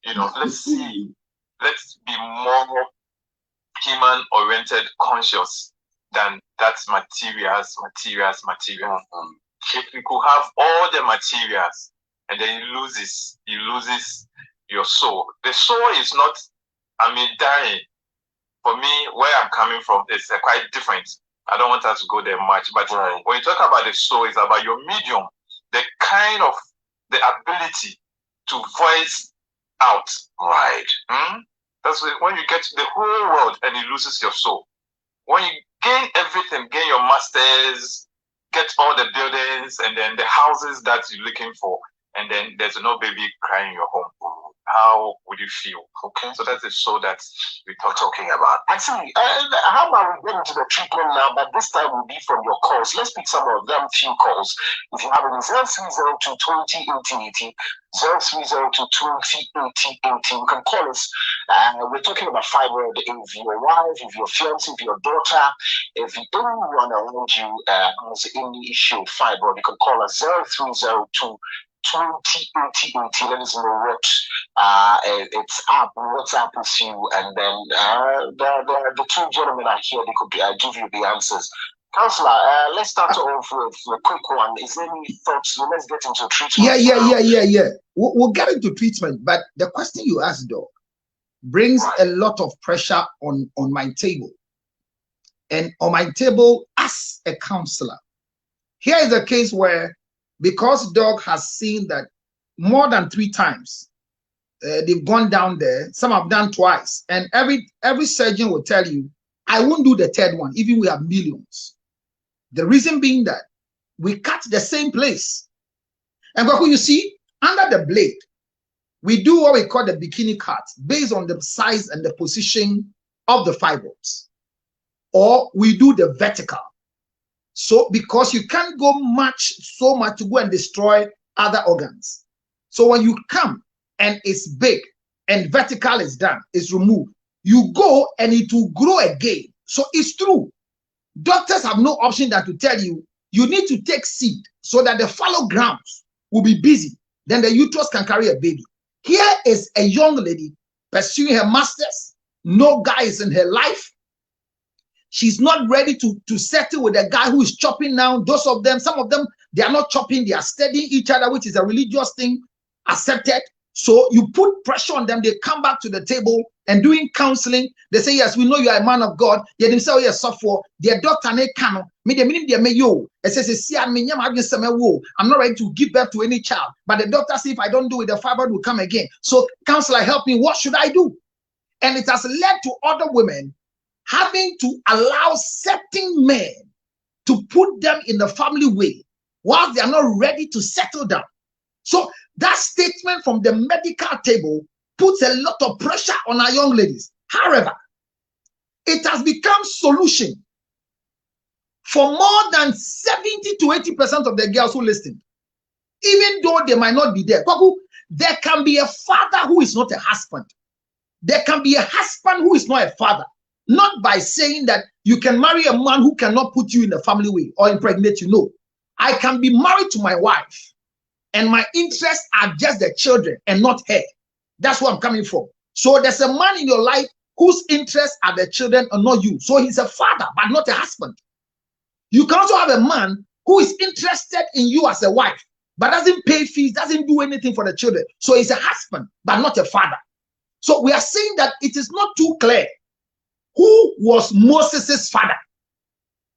You know, let's be more human oriented, conscious than that materials. If you could have all the materials and then you loses your soul. The soul is not, dying. For me, where I'm coming from, it's quite different. I don't want us to go there much, but when you talk about the soul, it's about your medium, the kind of the ability to voice out. Right. That's when you get to the whole world and it loses your soul. When you gain everything, gain your masters, get all the buildings and then the houses that you're looking for, and then there's no baby crying in your home. How would you feel? Okay. So that's the soul that we're talking about. Actually, how about we get into the treatment now? But this time will be from your calls. Let's pick some of them few calls. If you have any 0302 2080, 0302 you can call us. We're talking about fibroid. If your wife, if your fiance, if your daughter, if anyone around you has any issue with fibroid, you can call us 0302 2080. Let us know what it's up, what's up with you, and then the two gentlemen are here. They could give you the answers. Counselor, let's start off with a quick one. Is there any thoughts? Let's get into treatment. Yeah. We'll get into treatment, but the question you asked, Doc, brings a lot of pressure on my table, and on my table as a counselor. Here is a case where, because Doc has seen that more than 3 times, they've gone down there. Some have done twice, and every surgeon will tell you, I won't do the third one, even we have millions. The reason being that we cut the same place, and who you see under the blade, we do what we call the bikini cut based on the size and the position of the fibroids, or we do the vertical. So, because you can't go so much to go and destroy other organs. So when you come and it's big and vertical is done, it's removed, you go and it will grow again. So it's true. Doctors have no option than to tell you, you need to take seed so that the fallow grounds will be busy. Then the uterus can carry a baby. Here is a young lady pursuing her masters. No guy is in her life. She's not ready to settle with a guy who is chopping now. Some of them, they are not chopping, they are studying each other, which is a religious thing, accepted. So you put pressure on them, they come back to the table and doing counseling. They say, yes, we know you are a man of God. They themselves, oh, yes, software. Their doctor, they can. I'm not ready to give birth to any child. But the doctor says, if I don't do it, the fibroid will come again. So counselor, help me. What should I do? And it has led to other women having to allow certain men to put them in the family way while they are not ready to settle down. So that statement from the medical table puts a lot of pressure on our young ladies. However, it has become solution for more than 70 to 80% of the girls who listen. Even though they might not be there, there can be a father who is not a husband. There can be a husband who is not a father. Not by saying that you can marry a man who cannot put you in the family way or impregnate you. No. I can be married to my wife and my interests are just the children and not her. That's where I'm coming from. So there's a man in your life whose interests are the children and not you. So he's a father, but not a husband. You can also have a man who is interested in you as a wife, but doesn't pay fees, doesn't do anything for the children. So he's a husband, but not a father. So we are saying that it is not too clear who was Moses' father.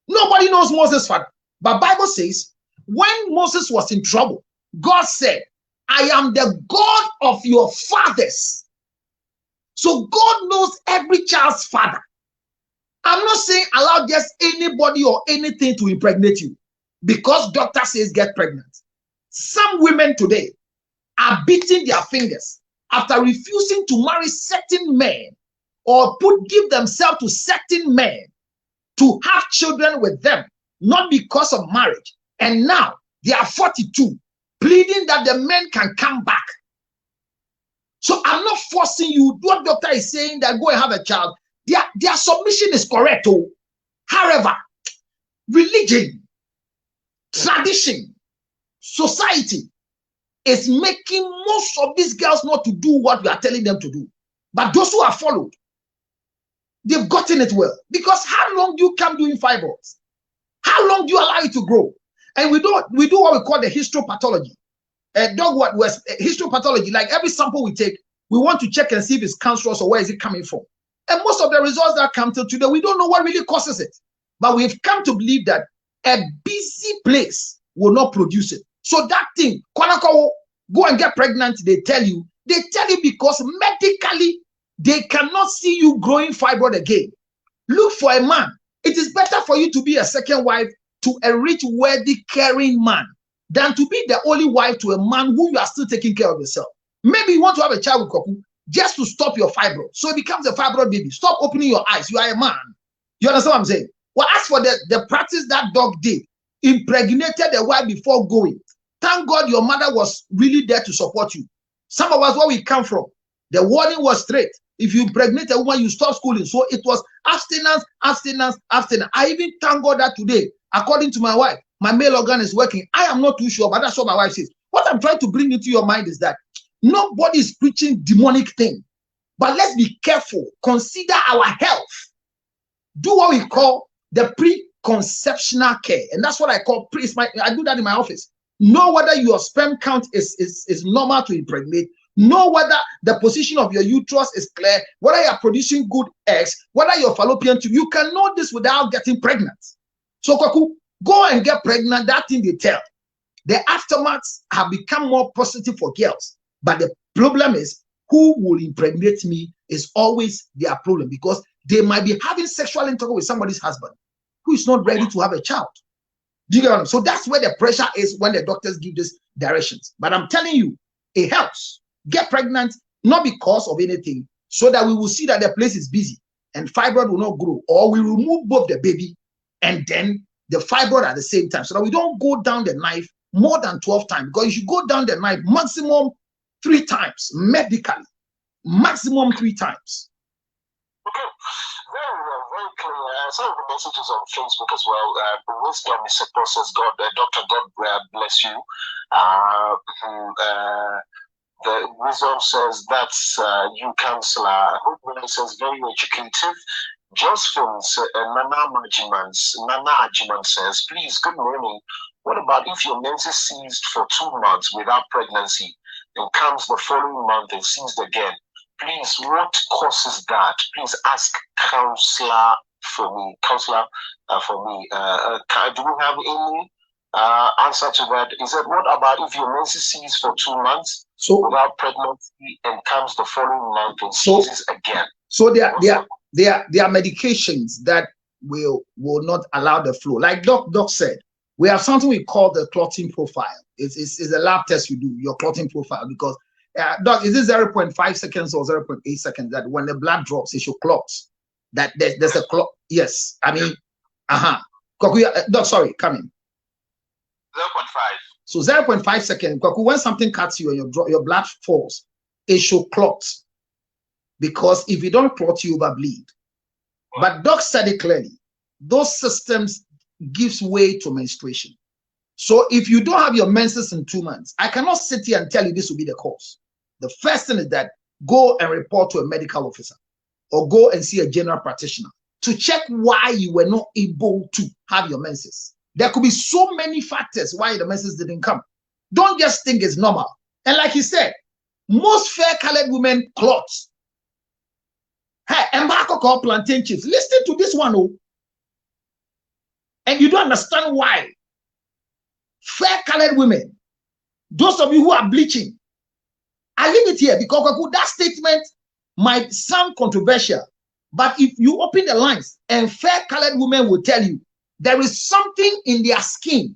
Nobody knows Moses' father. But Bible says, when Moses was in trouble, God said, I am the God of your fathers. So God knows every child's father. I'm not saying allow just anybody or anything to impregnate you, because doctor says get pregnant. Some women today are beating their fingers after refusing to marry certain men or give themselves to certain men to have children with them, not because of marriage. And now they are 42, pleading that the men can come back. So I'm not forcing you. What doctor is saying that go and have a child, their submission is correct. Oh. However, religion, tradition, society is making most of these girls not to do what we are telling them to do. But those who are followed, they've gotten it well. Because how long do you come doing fibroids? How long do you allow it to grow? And we do what we call the histopathology. Dog what was histopathology, like every sample we take, we want to check and see if it's cancerous or where is it coming from. And most of the results that come till today, we don't know what really causes it. But we've come to believe that a busy place will not produce it. So that thing, go and get pregnant, they tell you because medically, they cannot see you growing fibroid again. Look for a man. It is better for you to be a second wife to a rich, worthy, caring man than to be the only wife to a man who you are still taking care of yourself. Maybe you want to have a child with Koku just to stop your fibroid. So it becomes a fibroid baby. Stop opening your eyes. You are a man. You understand what I'm saying? Well, as for the practice that dog did, impregnated the wife before going. Thank God your mother was really there to support you. Some of us, where we come from, the warning was straight. If you impregnate a woman, you stop schooling. So it was abstinence, abstinence, abstinence. I even thank God that today, according to my wife, my male organ is working. I am not too sure, but that's what my wife says. What I'm trying to bring into your mind is that nobody is preaching demonic thing. But let's be careful. Consider our health. Do what we call the preconceptional care. And that's what I call I do that in my office. Know whether your sperm count is normal to impregnate. Know whether the position of your uterus is clear, whether you are producing good eggs, whether your fallopian tube. You can know this without getting pregnant. So, Kwaku, go and get pregnant. That thing they tell. The aftermaths have become more positive for girls. But the problem is, who will impregnate me is always their problem, because they might be having sexual intercourse with somebody's husband who is not ready to have a child. Do you get what I mean? So that's where the pressure is when the doctors give these directions. But I'm telling you, it helps. Get pregnant, not because of anything, so that we will see that the place is busy and fibroid will not grow, or we remove both the baby and then the fibroid at the same time, so that we don't go down the knife more than 12 times. Because you should go down the knife maximum 3 times medically, maximum 3 times. Okay, very clear. Some of the messages on Facebook as well. Wisdom is a process. Doctor, God bless you. The wisdom says that's you, counselor. Hope says very educative. Josephine Nana Ajiman says, please, good morning. What about if your menses ceased for 2 months without pregnancy and comes the following month and ceased again? Please, what causes that? Please ask counselor for me. Counselor for me. Do we have any answer to that? Is that what about if your menses cease for 2 months without pregnancy and comes the following month and ceases again? So there are medications that will not allow the flow. Like Doc said, we have something we call the clotting profile. It's a lab test you do, your clotting profile, because Doc, is it 0.5 seconds or 0.8 seconds that when the blood drops, it should clot? That there's a clot. Yes, I mean, Doc, sorry, come in. 0.5. So 0.5 seconds. When something cuts you and your blood falls, it should clot. Because if you don't clot, you overbleed. But Doc said it clearly. Those systems gives way to menstruation. So if you don't have your menses in 2 months, I cannot sit here and tell you this will be the cause. The first thing is that go and report to a medical officer or go and see a general practitioner to check why you were not able to have your menses. There could be so many factors why the menses didn't come. Don't just think it's normal. And like he said, most fair-colored women clot. Hey, Mbako called plantain chips. Listen to this one, oh. And you don't understand why. Fair-colored women, those of you who are bleaching, I leave it here because that statement might sound controversial, but if you open the lines, and fair-colored women will tell you there is something in their skin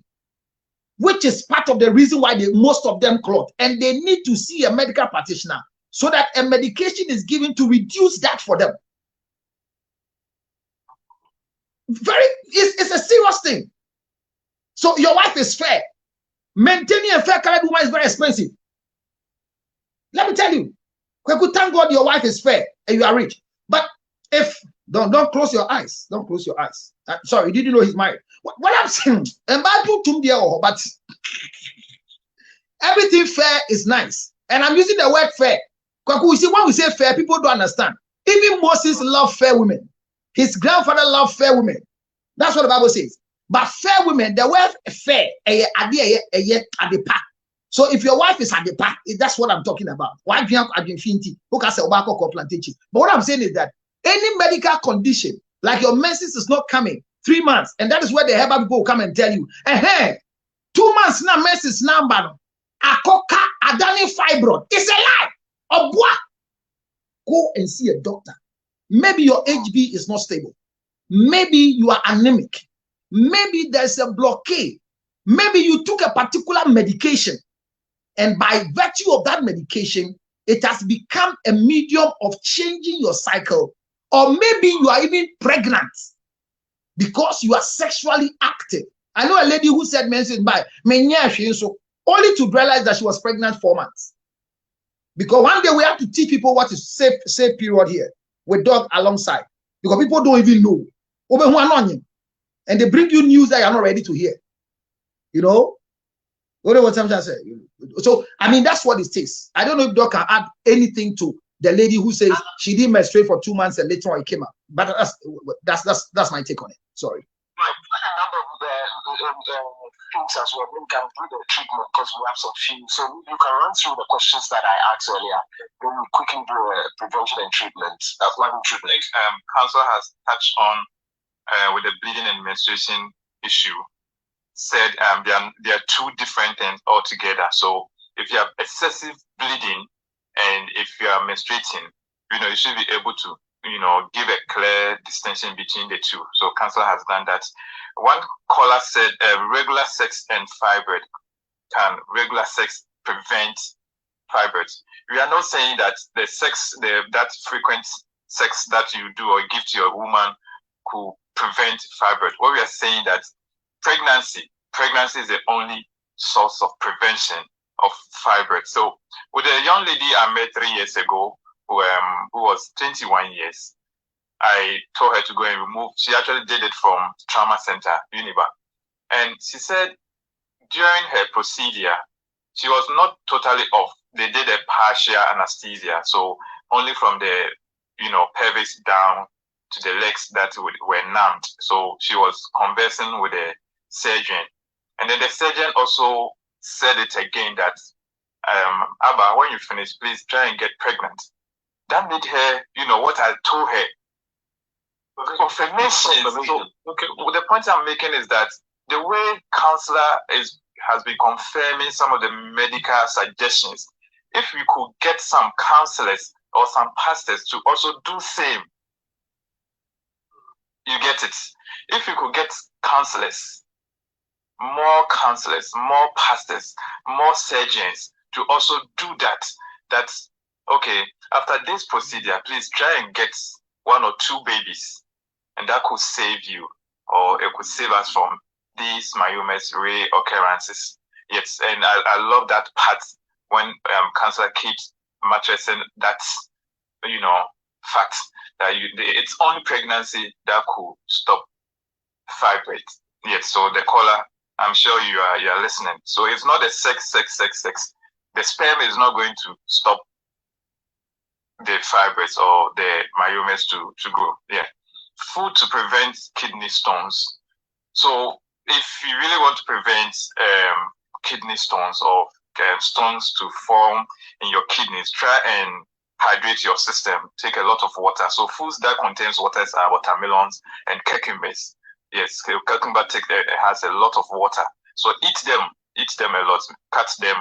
which is part of the reason why most of them clot, and they need to see a medical practitioner so that a medication is given to reduce that for them. It's a serious thing. So your wife is fair. Maintaining a fair colored woman is very expensive. Let me tell you, thank God your wife is fair and you are rich. But if don't close your eyes, don't close your eyes. Sorry, you didn't know he's married. What I'm saying, but everything fair is nice, and I'm using the word fair. You see, when we say fair, people don't understand. Even Moses loved fair women. His grandfather loved fair women. That's what the Bible says. But fair women, the word fair, so if your wife is at the park, that's what I'm talking about. But what I'm saying is that any medical condition, like your menses is not coming 3 months, and that is where the herbal people will come and tell you, 2 months now menses number, akoka adani fibroid. It's a lie. Go and see a doctor. Maybe your HB is not stable. Maybe you are anemic. Maybe there's a blockade. Maybe you took a particular medication, and by virtue of that medication, it has become a medium of changing your cycle. Or maybe you are even pregnant because you are sexually active. I know a lady who said menses by only to realize that she was pregnant 4 months. Because one day we have to teach people what is safe period here with dog alongside. Because people don't even know. And they bring you news that you're not ready to hear. You know? What I'm trying to say? So, I mean, that's what it takes. I don't know if Doc can add anything to the lady who says she didn't menstruate for 2 months and later on it came out. But that's my take on it. Sorry. Right. A number of things as well. We can do the treatment because we have some few. So you can run through the questions that I asked earlier. Then we quickly do a prevention and treatment. Treatment. Council has touched on with the bleeding and menstruation issue. Said there are two different things altogether. So if you have excessive bleeding and if you are menstruating, you should be able to give a clear distinction between the two. So council has done that. One caller said regular sex and fibroid. Can regular sex prevent fibroids? We are not saying that the sex, that frequent sex that you do or give to your woman could prevent fibroid. What we are saying that pregnancy is the only source of prevention of fibroid. So with a young lady I met 3 years ago who was 21 years, I told her to go and remove. She actually did it from trauma center, Univa. And she said during her procedure, she was not totally off. They did a partial anesthesia. So only from the, pelvis down to the legs that were numbed. So she was conversing with the surgeon. And then the surgeon also said it again that, Abba, when you finish, please try and get pregnant. That made her, what I told her. Confirmation. So, the point I'm making is that the way counselor has been confirming some of the medical suggestions, if we could get some counselors or some pastors to also do same, you get it. If we could get counselors, more pastors, more surgeons to also do that. That's okay. After this procedure, please try and get 1 or 2 babies, and that could save you, or it could save us from these myomas reoccurrences. Yes, and I love that part when counselor keeps mattressing that, fact that it's only pregnancy that could stop fibroid. Yes, so the caller, I'm sure you are listening. So it's not a sex. The sperm is not going to stop the fibroids or the myomas to grow. Yeah. Food to prevent kidney stones. So if you really want to prevent kidney stones or stones to form in your kidneys, try and hydrate your system. Take a lot of water. So foods that contains water are watermelons and cucumbers. Yes, cucumber has a lot of water. So eat them a lot. Cut them,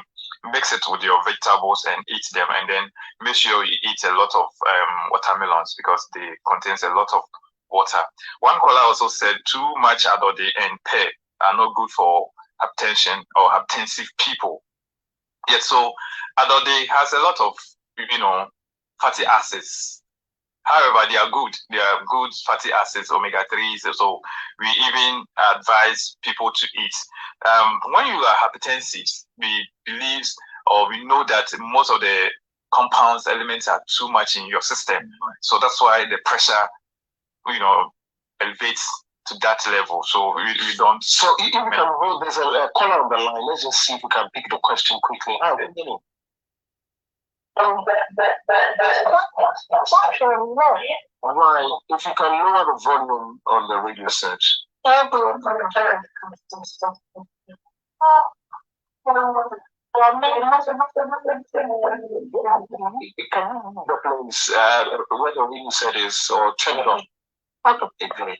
mix it with your vegetables and eat them. And then make sure you eat a lot of watermelons because they contains a lot of water. One caller also said too much adode and pear are not good for hypertension or hypertensive people. Yeah, so adult has a lot of, fatty acids. However, they are good. They are good fatty acids, omega-3s. So we even advise people to eat. When you are hypertensive, we know that most of the compounds, elements are too much in your system. So that's why the pressure, elevates to that level. So we don't. So if we can hold, there's a caller on the line. Let's just see if we can pick the question quickly. Hi, good morning. Right, if you can lower the volume on the radio set. It can move the place where the radio set is, or turn it on. Okay.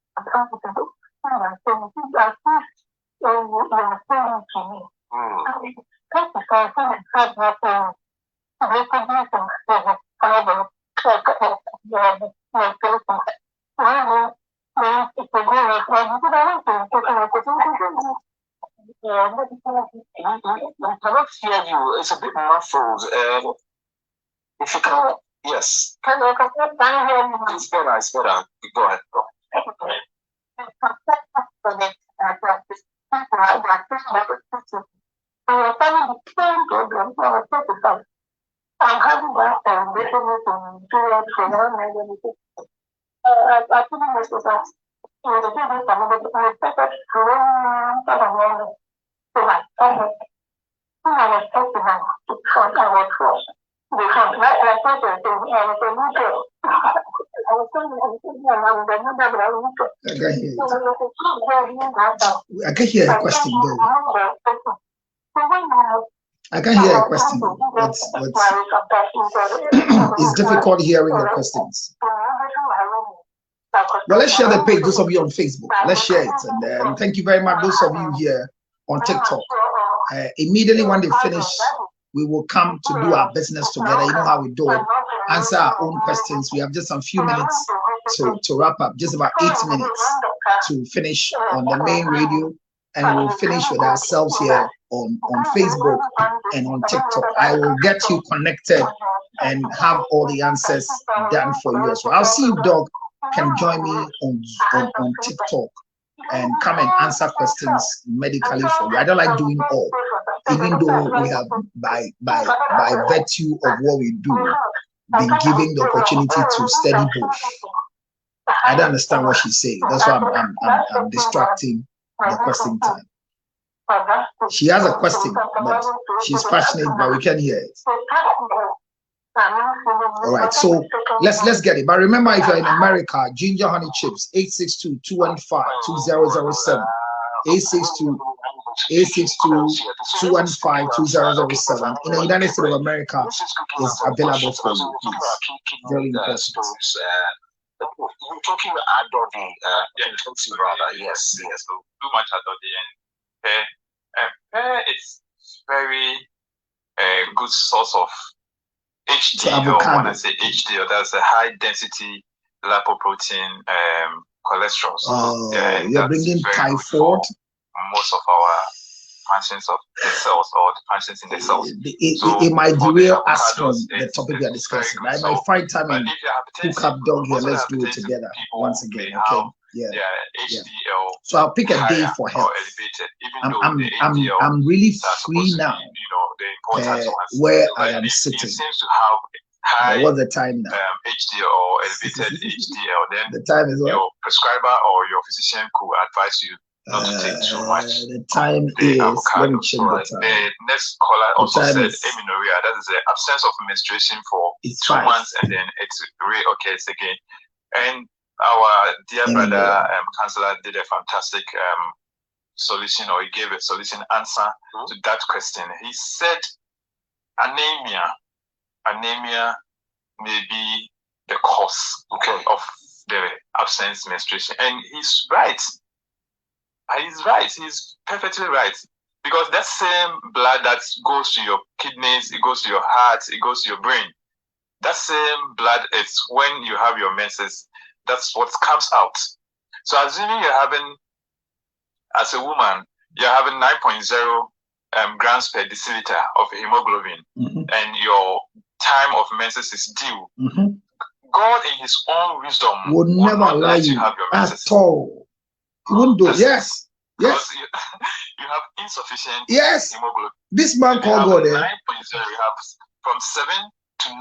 I cannot hear you. It's a bit muffled. If you can, yes. It's better. It's better. Go ahead. Go. I can hear a question though. I can hear a question. It's difficult hearing the questions. Well, let's share the page. Those of you on Facebook, let's share it. And thank you very much, those of you here on TikTok. Immediately when they finish, we will come to do our business together. You know how we do it. Answer our own questions. We have just a few minutes to wrap up. Just about 8 minutes to finish on the main radio, and we'll finish with ourselves here on Facebook and on TikTok. I will get you connected and have all the answers done for you as well. I'll see if Doug can join me on TikTok and come and answer questions medically for you. I don't like doing all, even though we have by virtue of what we do been given the opportunity to study both. I don't understand what she's saying. That's why I'm distracting the question time. She has a question, but she's passionate, but we can hear it. All right, so let's get it. But remember, if you're in America, ginger honey chips 862-215-2007, 862-215-2007. In the United States of America, is available for you. Please. Very important. You're talking about Adodi, rather. Yes. Too much Adodi and it's very good source of HDL. When I say HDL, that's a high density lipoprotein cholesterol. So, you're bringing typhoid. Most of our functions of the cells or the functions in the cells. It might derail us from the topic we are discussing. I might find time and hook up Doug here. Let's do it together once again. Okay. Yeah. So I'll pick a day for health. I'm really free now. Where I am sitting. What's the time now? HDL or elevated HDL. Then the time is what? Your prescriber or your physician could advise you not to take too much. The time is, let me check the time. The next caller also said amenorrhea. That is the absence of menstruation for 2 months, and then it reoccurs again. And our dear brother counselor did a fantastic solution, or he gave a solution answer to that question. He said anemia may be the cause of the absence menstruation, and he's right. He's perfectly right, because that same blood that goes to your kidneys, it goes to your heart, it goes to your brain. That same blood is when you have your menses. That's what comes out. So assuming you're having as a woman, you're having 9.0 grams per deciliter of hemoglobin, and your time of menses is due. God, in His own wisdom, would never allow you have your menses at all. He wouldn't do. Yes. Yes. You have insufficient hemoglobin. This man called God. 9.0, you have from 7 to 9,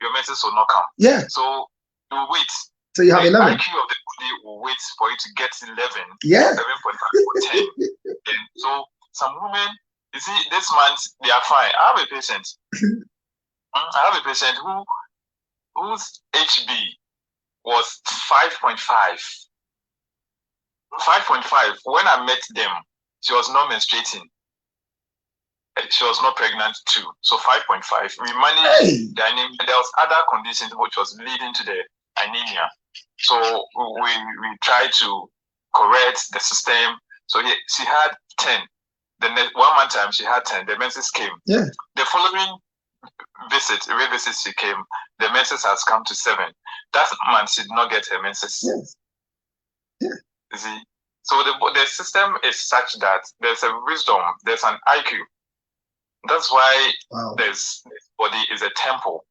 your menses will not come. Yeah. So you wait. So you have 11. IQ of the body will wait for you to get 11. Yeah. 7.5 or 10. And so some women, you see, this month they are fine. I have a patient. Whose HB was 5.5. 5.5. When I met them, she was not menstruating. She was not pregnant too. So 5.5. We managed the anemia. There was other conditions which was leading to the anemia. So we tried to correct the system. So she had 10. The next 1 month time she had 10. The menses came. Yeah. The following revisit she came. The menses has come to 7. That month she did not get her menses. Yes. Yeah. You see, so the system is such that there's a wisdom, there's an IQ. That's why this body is a temple.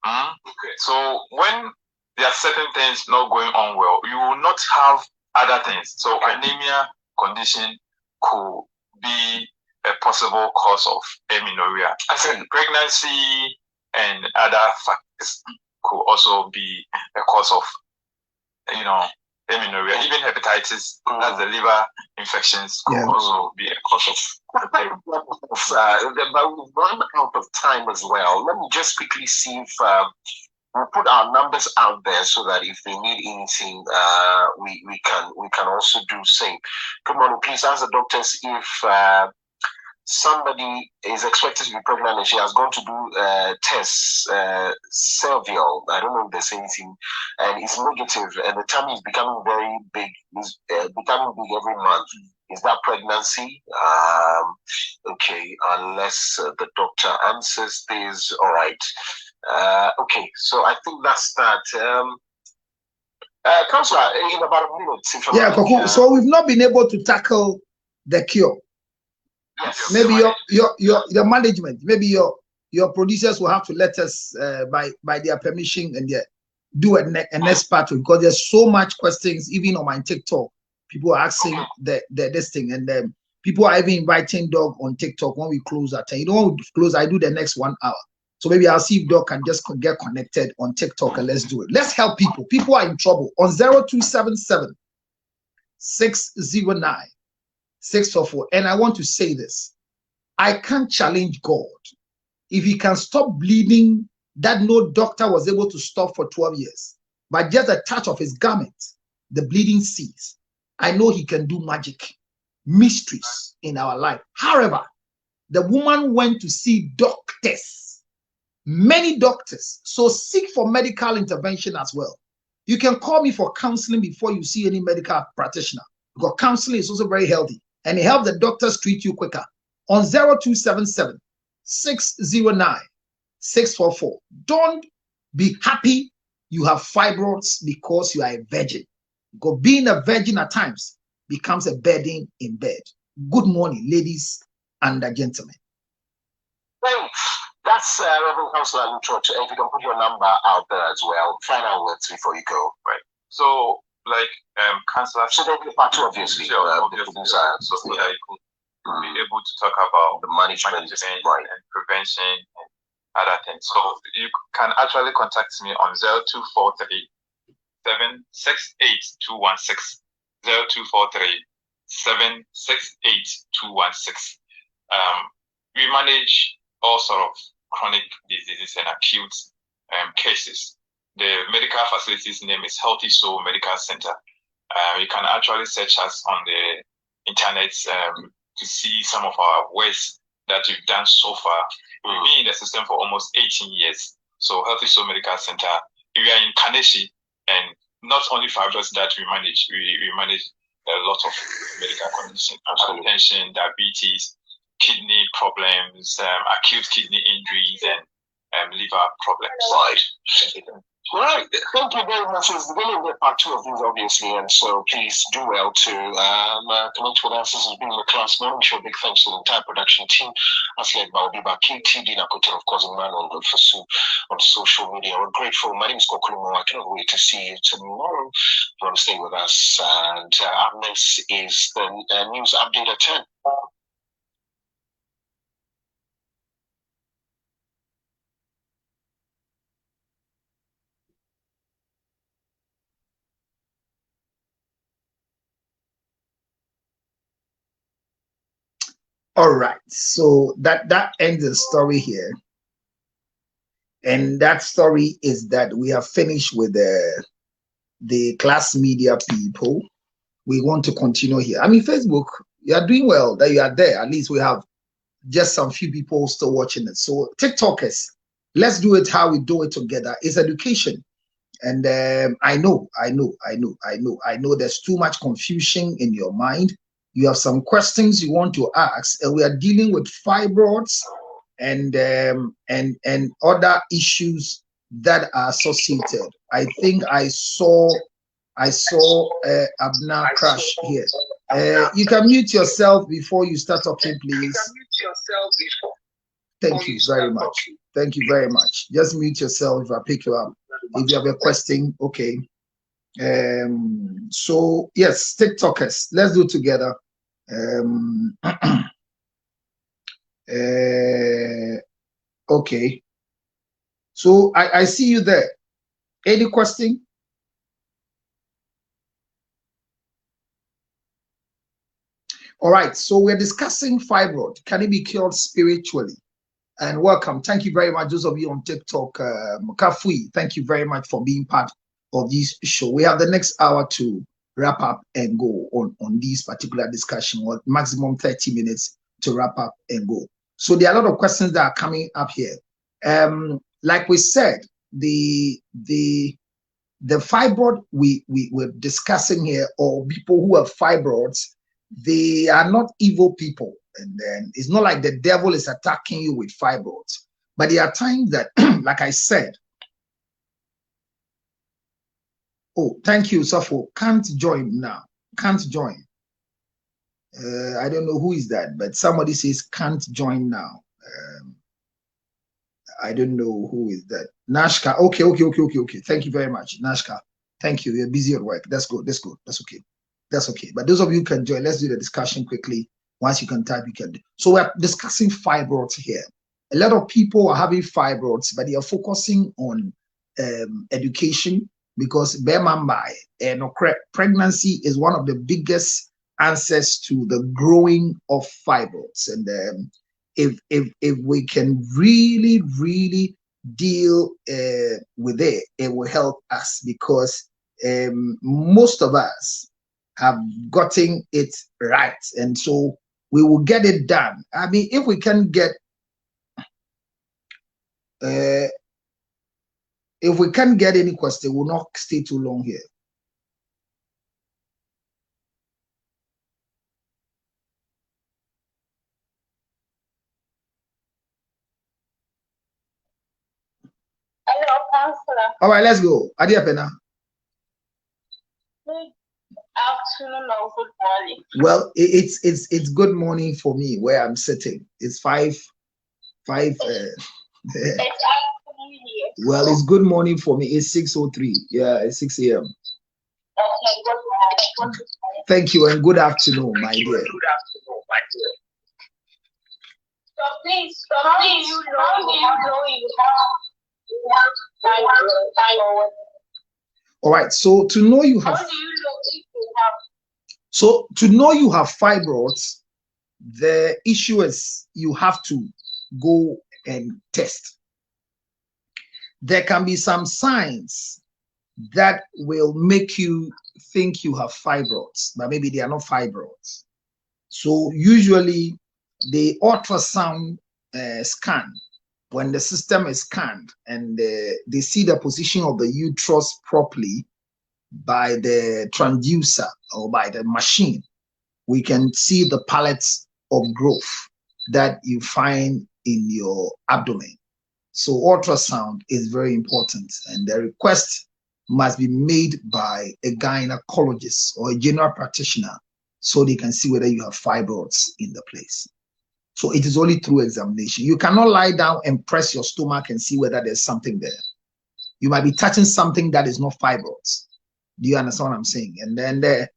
Okay. So when there are certain things not going on well, you will not have other things. So anemia condition could be a possible cause of amenorrhea. I said pregnancy and other factors could also be a cause of, amenorrhea. Even hepatitis, that's the liver infections, could also be a cause of. But we've run out of time as well. Let me just quickly see if we'll put our numbers out there so that if they need anything, we can also do same. Come on, please ask the doctors if somebody is expected to be pregnant and she has gone to do tests, cervical, I don't know if there's anything, and it's negative, and the tummy is becoming very big, it's becoming big every month. Is that pregnancy? Okay, unless the doctor answers this, all right. Okay, so I think that's that. Counselor, in about a minute. So we've not been able to tackle the cure. Yes. Maybe your management, maybe your producers will have to let us by their permission and do a next part, because there's so much questions even on my TikTok. People are asking this thing, and then people are even inviting Doug on TikTok when we close at 10. You don't want to close, I do the next 1 hour. So maybe I'll see if Doug can just get connected on TikTok and let's do it. Let's help people. People are in trouble. On 0277 609 644. And I want to say this. I can't challenge God. If He can stop bleeding that no doctor was able to stop for 12 years, but just a touch of His garment, the bleeding cease. I know He can do magic, mysteries in our life. However, the woman went to see doctors, many doctors. So seek for medical intervention as well. You can call me for counseling before you see any medical practitioner, because counseling is also very healthy and it helps the doctors treat you quicker. On 0277 609 644. Don't be happy you have fibroids because you are a virgin. Because being a virgin at times becomes a burden in bed. Good morning, ladies and gentlemen. That's Reverend Councillor Lutrot. If you can put your number out there as well. Final words before you go. Right. So, Councillor. So there'll be part two, obviously. Sure, obviously. So you could be able to talk about the management and prevention and other things. So you can actually contact me on 0243 768 216. 0243 768 216. We manage all sort of chronic diseases and acute cases. The medical facility's name is Healthy Soul Medical Center. You can actually search us on the internet to see some of our works that we've done so far. We've been in the system for almost 18 years. So Healthy Soul Medical Center, we are in Kaneshi, and not only fibroids that we manage, we manage a lot of medical conditions, hypertension, diabetes, kidney problems, acute kidney injuries, and liver problems. Right. Thank you very much. It's going to be part 2 of these, obviously, and so please do well to connect with us. This has been the Class Morning Show. Big thanks to the entire production team, as led by Obiba KTD Nakote, of course, man on Fasu on social media. We're grateful. My name is Kokulumo. I cannot wait to see you tomorrow. You want to stay with us, and up next is the news update at 10. All right, so that ends the story here, and that story is that we have finished with the class media people. We want to continue here. I mean, Facebook, you are doing well that you are there. At least we have just some few people still watching it. So TikTokers, let's do it how we do it together. It's education. And I know there's too much confusion in your mind. You have some questions you want to ask, and we are dealing with fibroids and other issues that are associated. I think I saw Abna Crash here. You can mute yourself before you start talking, please. Thank you very much. Thank you very much. Just mute yourself if I pick you up. If you have a question, okay. So yes, TikTokers, let's do it together. Okay. So I see you there. Any question? All right. So we're discussing fibroid. Can it be cured spiritually? And welcome. Thank you very much, those of you on TikTok. Kafui, thank you very much for being part of this show. We have the next hour to wrap up and go on this particular discussion, or maximum 30 minutes to wrap up and go. So there are a lot of questions that are coming up here. Like we said, the fibroid we were discussing here, or people who have fibroids, they are not evil people. And then it's not like the devil is attacking you with fibroids. But there are times that, like I said, oh, thank you, Safo. Can't join now. Can't join. I don't know who is that, but somebody says can't join now. I don't know who is that. Nashka. Okay. Thank you very much, Nashka. Thank you. You're busy at work. That's good. That's okay. That's okay. But those of you who can join, let's do the discussion quickly. Once you can type, you can. So we're discussing fibroids here. A lot of people are having fibroids, but they are focusing on education, because pregnancy is one of the biggest answers to the growing of fibroids. And if we can really deal with it, it will help us, because most of us have gotten it right, and so we will get it done. I mean, if we can get if we can't get any question, we'll not stay too long here. Hello, counselor. All right, let's go. Adia Pena. Good afternoon or good morning. Well, it's good morning for me where I'm sitting. It's 5. It's afternoon here. Well, it's good morning for me. It's 6:03. Yeah, it's 6 a.m. Okay, good morning. Thank you, and good afternoon, my dear. So please, how do you know you have fibroid? All right, so to know you have, How do you know if you have? so to know you have fibroids, the issue is you have to go and test. There can be some signs that will make you think you have fibroids, but maybe they are not fibroids. So usually the ultrasound scan, when the system is scanned and they see the position of the uterus properly by the transducer or by the machine, we can see the pallets of growth that you find in your abdomen. So ultrasound is very important, and the request must be made by a gynecologist or a general practitioner so they can see whether you have fibroids in the place. So it is only through examination. You cannot lie down and press your stomach and see whether there's something there. You might be touching something that is not fibroids. Do you understand what I'm saying? And then there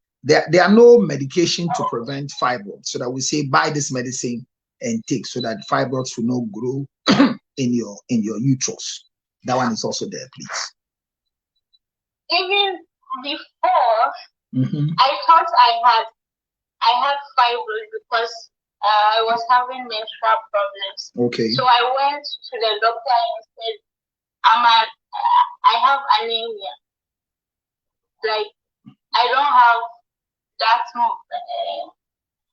are no medication to prevent fibroids, so that we say buy this medicine and take, so that fibroids will not grow in your uterus. That one is also there, please. Even before, I thought I had fibroids because I was having menstrual problems. Okay. So I went to the doctor and said, I have anemia. Like, I don't have that much.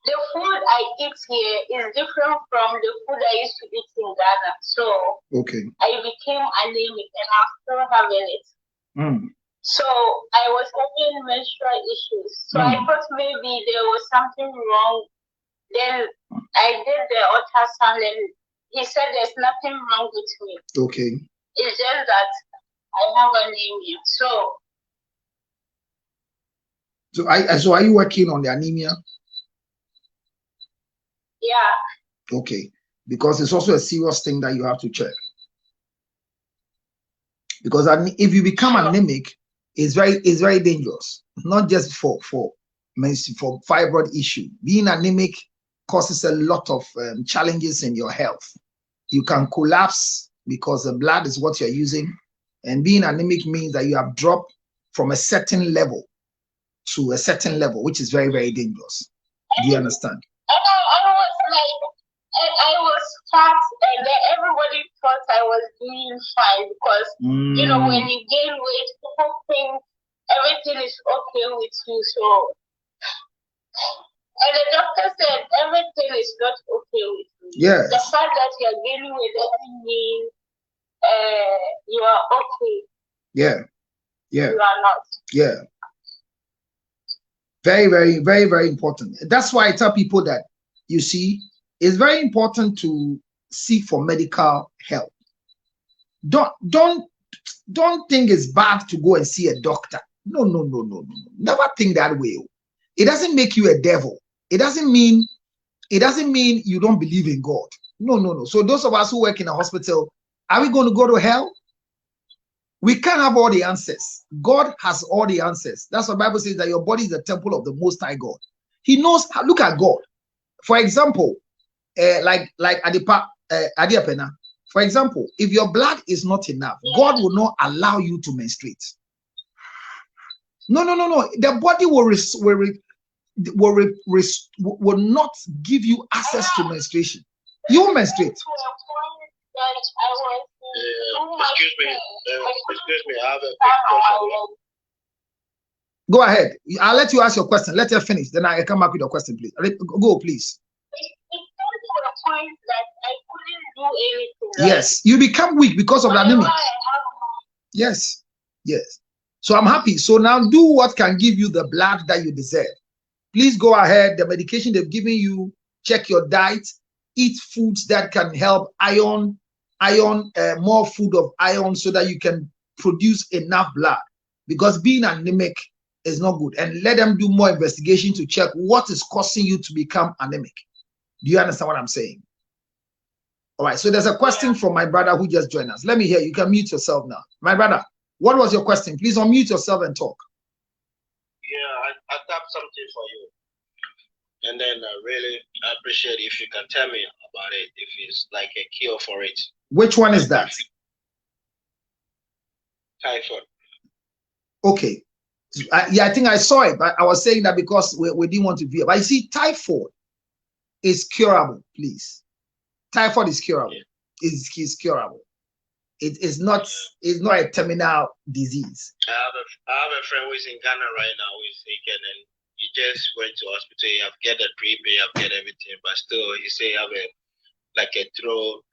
The food I eat here is different from the food I used to eat in Ghana. So okay, I became anemic and I'm still having it. So I was having menstrual issues. So I thought maybe there was something wrong. Then I did the ultrasound and he said there's nothing wrong with me. Okay. It's just that I have anemia. So are you working on the anemia? Yeah. Okay. Because it's also a serious thing that you have to check. Because if you become anemic, it's very dangerous. Not just for fibroid issue. Being anemic causes a lot of challenges in your health. You can collapse because the blood is what you're using, and being anemic means that you have dropped from a certain level to a certain level, which is very, very dangerous. Do you understand? I was fat, and everybody thought I was doing fine because you know, when you gain weight, people think everything is okay with you. So, and the doctor said everything is not okay with you. Yes. The fact that you are gaining weight doesn't mean you are okay. Yeah. Yeah. You are not. Yeah. Very, very, very, very important. That's why I tell people that, you see, it's very important to seek for medical help. Don't think it's bad to go and see a doctor. No. Never think that way. It doesn't make you a devil. It doesn't mean you don't believe in God. No. So those of us who work in a hospital, are we going to go to hell? We can't have all the answers. God has all the answers. That's what the Bible says, that your body is the temple of the Most High God. He knows how. Look at God. For example, like Adiapena. For example, if your blood is not enough, God will not allow you to menstruate. No. The body will not give you access to menstruation. You will menstruate. Excuse me, I have a quick question. Go ahead. I'll let you ask your question. Let her finish. Then I come back with your question, please. Go, please. It came to a point that I couldn't do anything. Yes, you become weak because of the anemia. Yes. So I'm happy. So now do what can give you the blood that you deserve. Please go ahead. The medication they've given you, check your diet, eat foods that can help iron, more food of iron, so that you can produce enough blood. Because being anemic is not good. And let them do more investigation to check what is causing you to become anemic. Do you understand what I'm saying? All right. So there's a question from my brother who just joined us. Let me hear. You can mute yourself now. My brother, what was your question? Please unmute yourself and talk. Yeah, I tapped something for you. And then really I appreciate if you can tell me about it, if it's like a cure for it. Which one is that? Typhoid. Okay. Yeah, I think I saw it, but I was saying that because we didn't want to view it. But you see, typhoid is curable, please. Typhoid is curable. Yeah. It's curable. It is not. It's not a terminal disease. I have a friend who is in Ghana right now who is sick, and then he just went to hospital. You have get the treatment, you have get everything, but still, he say have a throat.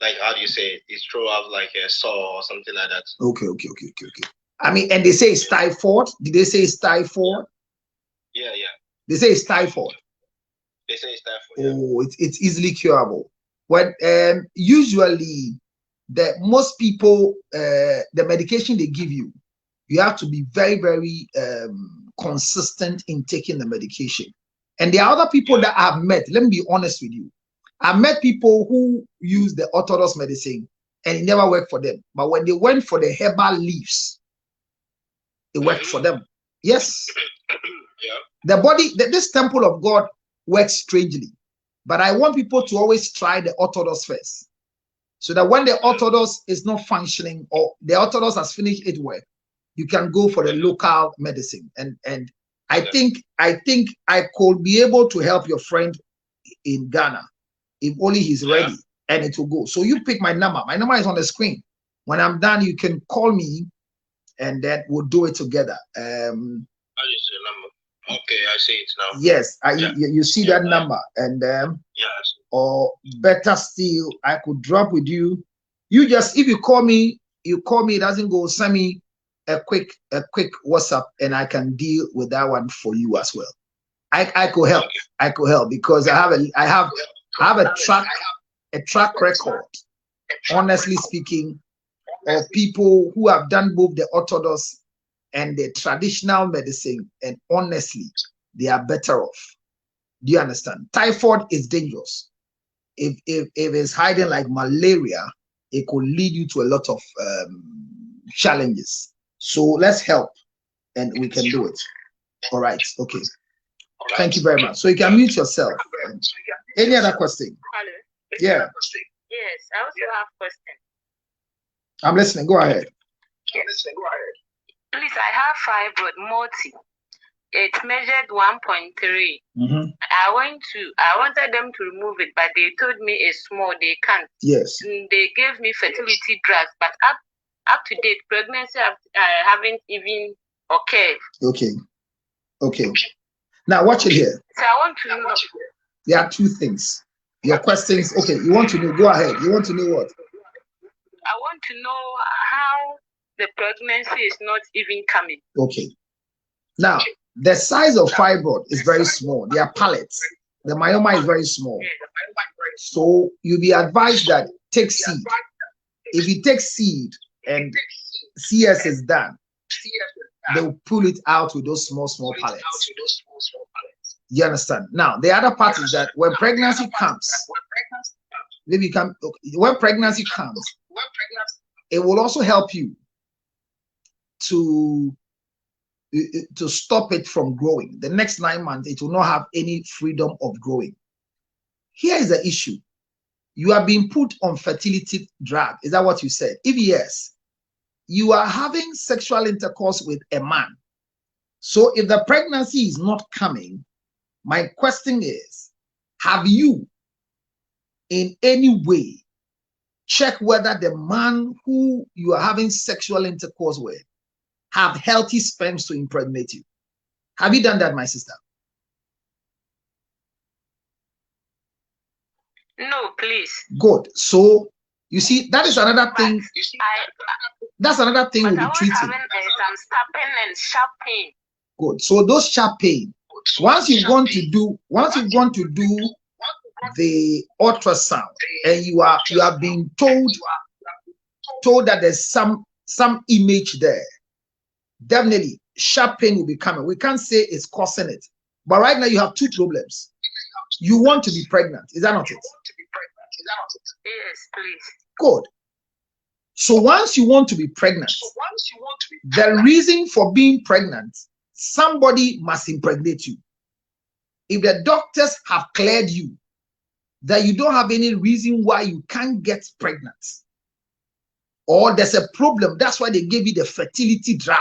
Like, how do you say it? His throat have like a sore or something like that. Okay. I mean, and they say it's typhoid. Did they say it's typhoid? Yeah. They say it's typhoid. They say it's typhoid. Oh, it's easily curable. When usually that most people, the medication they give you, you have to be very, very consistent in taking the medication. And there are other people that I've met. Let me be honest with you. I've met people who use the orthodox medicine and it never worked for them. But when they went for the herbal leaves, it worked for them. Yes. The body, this temple of God works strangely. But I want people to always try the orthodox first. So that when the orthodox is not functioning or the orthodox has finished its work, you can go for the local medicine. And I think I could be able to help your friend in Ghana if only he's ready and it will go. So you pick my number. My number is on the screen. When I'm done, you can call me and then we'll do it together. Okay, I see it now. Yes, you see that number, and or better still, I could drop with you. You just, if you call me, it doesn't go. Send me a quick WhatsApp, and I can deal with that one for you as well. I could help. I could help because I have a track record. Honestly speaking, of people who have done both the orthodox and the traditional medicine, and honestly, they are better off. Do you understand? Typhoid is dangerous. If it's hiding like malaria, it could lead you to a lot of challenges. So let's help, and we can do it. All right. Okay. Thank you very much. So you can mute yourself. Any other question? Hello. Yeah. Yes, I also have a question. I'm listening. Go ahead. Please, I have fibroid multi. It's measured 1.3. I wanted them to remove it, but they told me it's small. They can't. Yes. And they gave me fertility drugs, but up to date, pregnancy haven't even occurred. Okay. Now watch it here. So I want to know. There are two things. Your questions. Okay, you want to know? Go ahead. You want to know what? I want to know how the pregnancy is not even coming. Okay. Now, the size of fibroid is very small. They are pallets. The myoma is very small. So you'll be advised that take seed. If you take seed and CS is done, they'll pull it out with those small pallets. You understand? Now, the other part is that when pregnancy comes, when pregnancy comes, it will also help you to stop it from growing. The next 9 months, it will not have any freedom of growing. Here is the issue. You are being put on fertility drug. Is that what you said? If yes, you are having sexual intercourse with a man. So if the pregnancy is not coming, my question is, have you in any way checked whether the man who you are having sexual intercourse with have healthy sperms to impregnate you? Have you done that, my sister? No, please. Good. So you see, that is another thing. That's another thing we'll be treating. Having some stabbing and sharp pain. Good. So those sharp pain, once you've gone to do the ultrasound and you are being told that there's some image there, definitely sharp pain will be coming. We can't say it's causing it, but right now you have two problems. You want to be pregnant, is that not it? Yes, please. Good. So once you want to be pregnant, the reason for being pregnant, somebody must impregnate you. If the doctors have cleared you that you don't have any reason why you can't get pregnant, or there's a problem, that's why they gave you the fertility drug,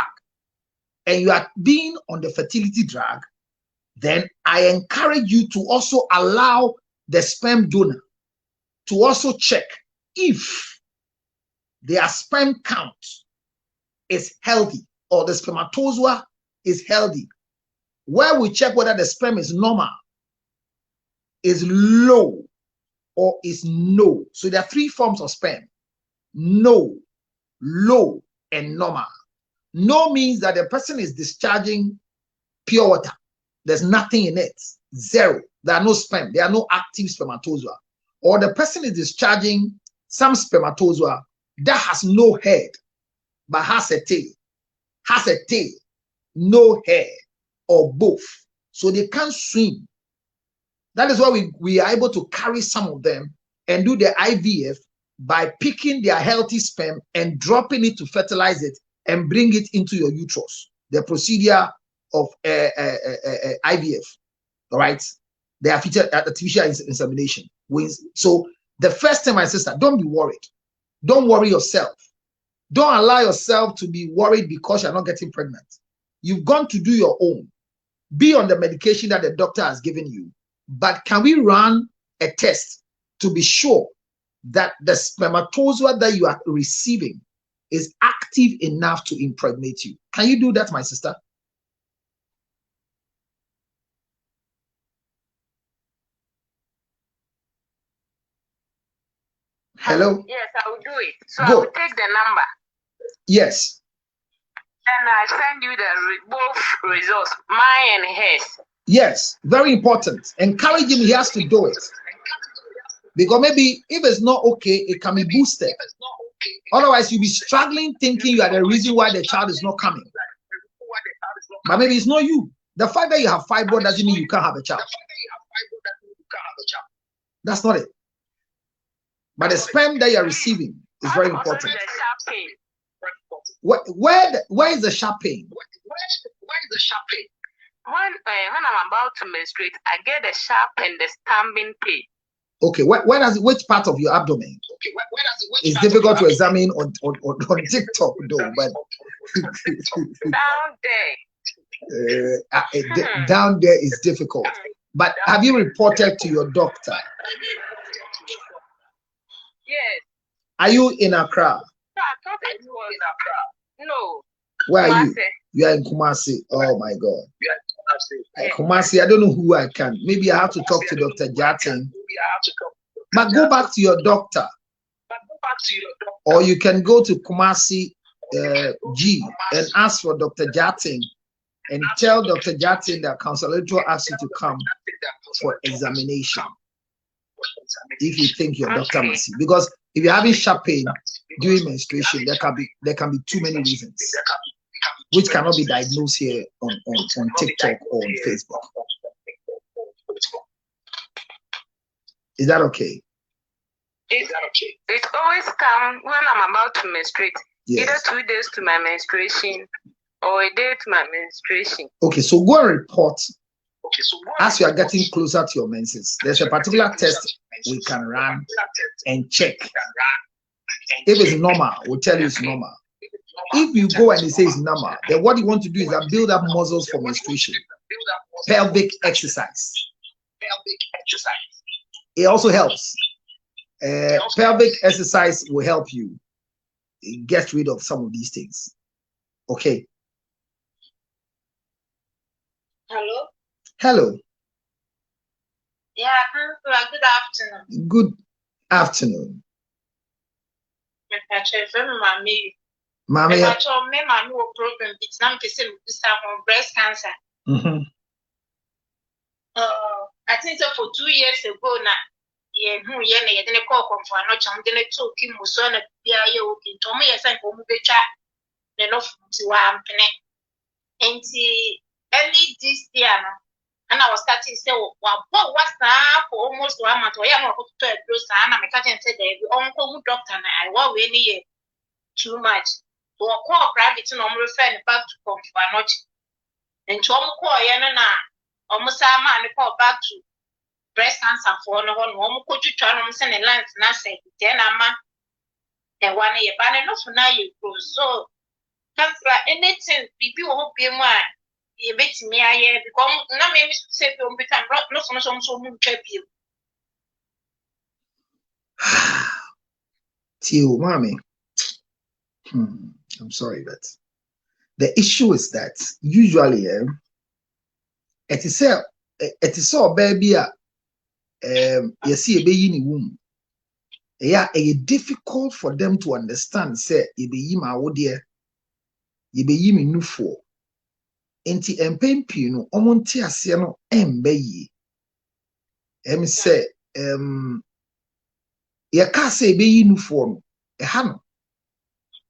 and you are being on the fertility drug, then I encourage you to also allow the sperm donor to also check if their sperm count is healthy or the spermatozoa is healthy. Where we check whether the sperm is normal, is low, or is no. So there are three forms of sperm: no, low, and normal. No means that the person is discharging pure water. There's nothing in it. Zero. There are no sperm. There are no active spermatozoa. Or the person is discharging some spermatozoa, that has no head but has a tail, no hair, or both. So they can't swim. That is why we are able to carry some of them and do the IVF by picking their healthy sperm and dropping it to fertilize it and bring it into your uterus. The procedure of IVF, all right? The artificial insemination. So the first time, my sister, don't be worried. Don't worry yourself. Don't allow yourself to be worried because you're not getting pregnant. You've gone to do your own. Be on the medication that the doctor has given you. But can we run a test to be sure that the spermatozoa that you are receiving is active enough to impregnate you? Can you do that, my sister? Hello? Yes, I will do it. So Go. I will take the number. Yes. And I send you both results, mine and his. Yes, very important. Encourage him, he has to do it. Because maybe if it's not okay, it can be boosted. Otherwise, you'll be struggling thinking you are the reason why the child is not coming. But maybe it's not you. The fact that you have fibroid doesn't mean you can't have a child. That's not it. But the sperm that you are receiving is very important. Where is the sharp pain? When I'm about to menstruate, I get the sharp and the stabbing pain. Okay, which part of your abdomen? It's difficult to examine on TikTok though, but down there. Down there is difficult. But have you reported to your doctor? Yes. Are you in Accra? I thought it was in Accra. No. Where are you? You are in Kumasi. Oh my God. Kumasi, I don't know who I can. Maybe I have to talk to Dr. Jatin. But go back to your doctor. Or you can go to Kumasi G and ask for Dr. Jatin and tell Dr. Jatin that Councilor asks you to come for examination. If you think your doctor must see. Because if you're having sharp pain during menstruation, there can be too many reasons, which cannot be diagnosed here on TikTok or on Facebook. Is that okay? It always comes when I'm about to menstruate. Yes. Either 2 days to my menstruation or a day to my menstruation. Okay, so go and report as you are getting closer to your menses. There's a particular test we can run and check. If it's normal, we'll tell you it's normal. If you go and it says normal, then what you want to do is build up muscles for menstruation. Pelvic exercise. It also helps. Pelvic exercise will help you get rid of some of these things. Okay. Hello? Hello. Yeah, good afternoon. Good afternoon. Mommy. Problem. It's not breast cancer. I think so for 2 years ago now. Yeah, you didn't call for an option. Then I took him was on a PIO in Tommy as I go the chat. Then off to and early this year. And I was starting to say, well, what was that for almost 1 month? I am going to and I'm catching said, the uncle doctor, and I was really too much. To call private and I'm referring back to come for an option. And to call Yana almost a man call back to breast cancer for no one could you try to send a lance nothing. Then I'm and 1 year, but enough for now you go. So, cancer anything, people hope you want. You bet me, I become not maybe say you become not so much you. Tio, mommy. I'm sorry, but the issue is that usually it is so baby you see a baby in the womb. Yeah, it's difficult for them to understand. Say, you be my old dear, you be me new for. Enti empempi no omonti ase no emba yi say ye ka say be yi nufo no e ha no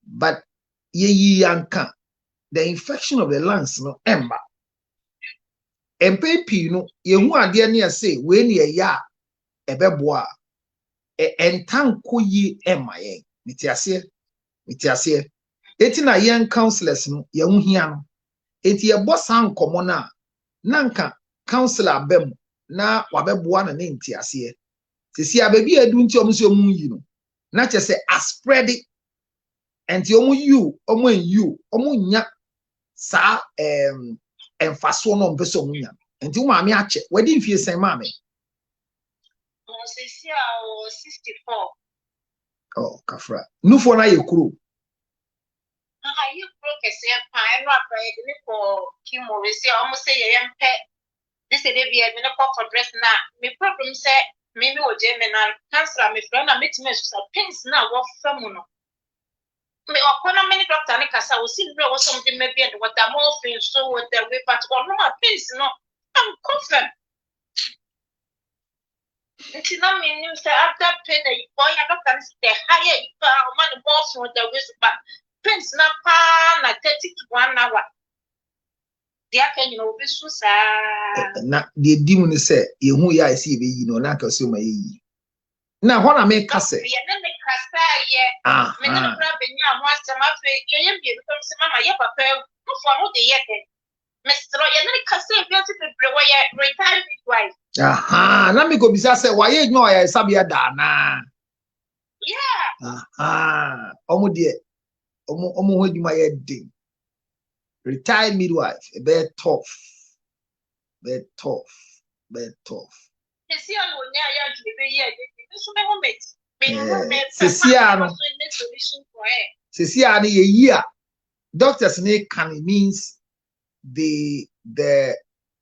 but ye yanka the infection of the lungs no emba empepi no ye hu ade ne say we ne ya ebeboa entanko yi emma yen mitiase eti na yen counselors no ye hu hia no eti ye bo san komo na nanka counselor bem na wabeboa na ne ntiase sisi ababi edu nti omo se omu yi no na che se spread it enti omu you omu en you omu nya sa emfaso no mpeso omu nya enti wo maame ache wadi mfie sen maame sisi a 64 oh kafra nufo na yekuru you broke a set pine rock right for Kimo. We see almost say I am pet. This is a for dress now. My problem say, maybe or Gemini cancer. My friend, I meet me pins now. What femono? Me or many doctor Nicasa will see there was something maybe what I'm all feeling so with the way, but one no pins, no. I'm confident. It's not mean you say after pay the boy, I don't the higher man more from the waist, but pins not pan at 30 to 1 hour. Dia can you know be so na the demon say ye hu ya see be yi no na ka so ma yi na ho na me ka say ye na me kasa ye me na bra be nya ho asema fe ye bi because mama ye papa no for no de ye ke Mr. ye na kasa bi ati be bre wo ye retired midwife aha na me go bisa say wa ye nyo ya sabia da na yeah aha omo de omo ho adwuma ye din retired midwife, a bit tough. You see, I know now you be here. So many Cecilia, year. Doctors need can means the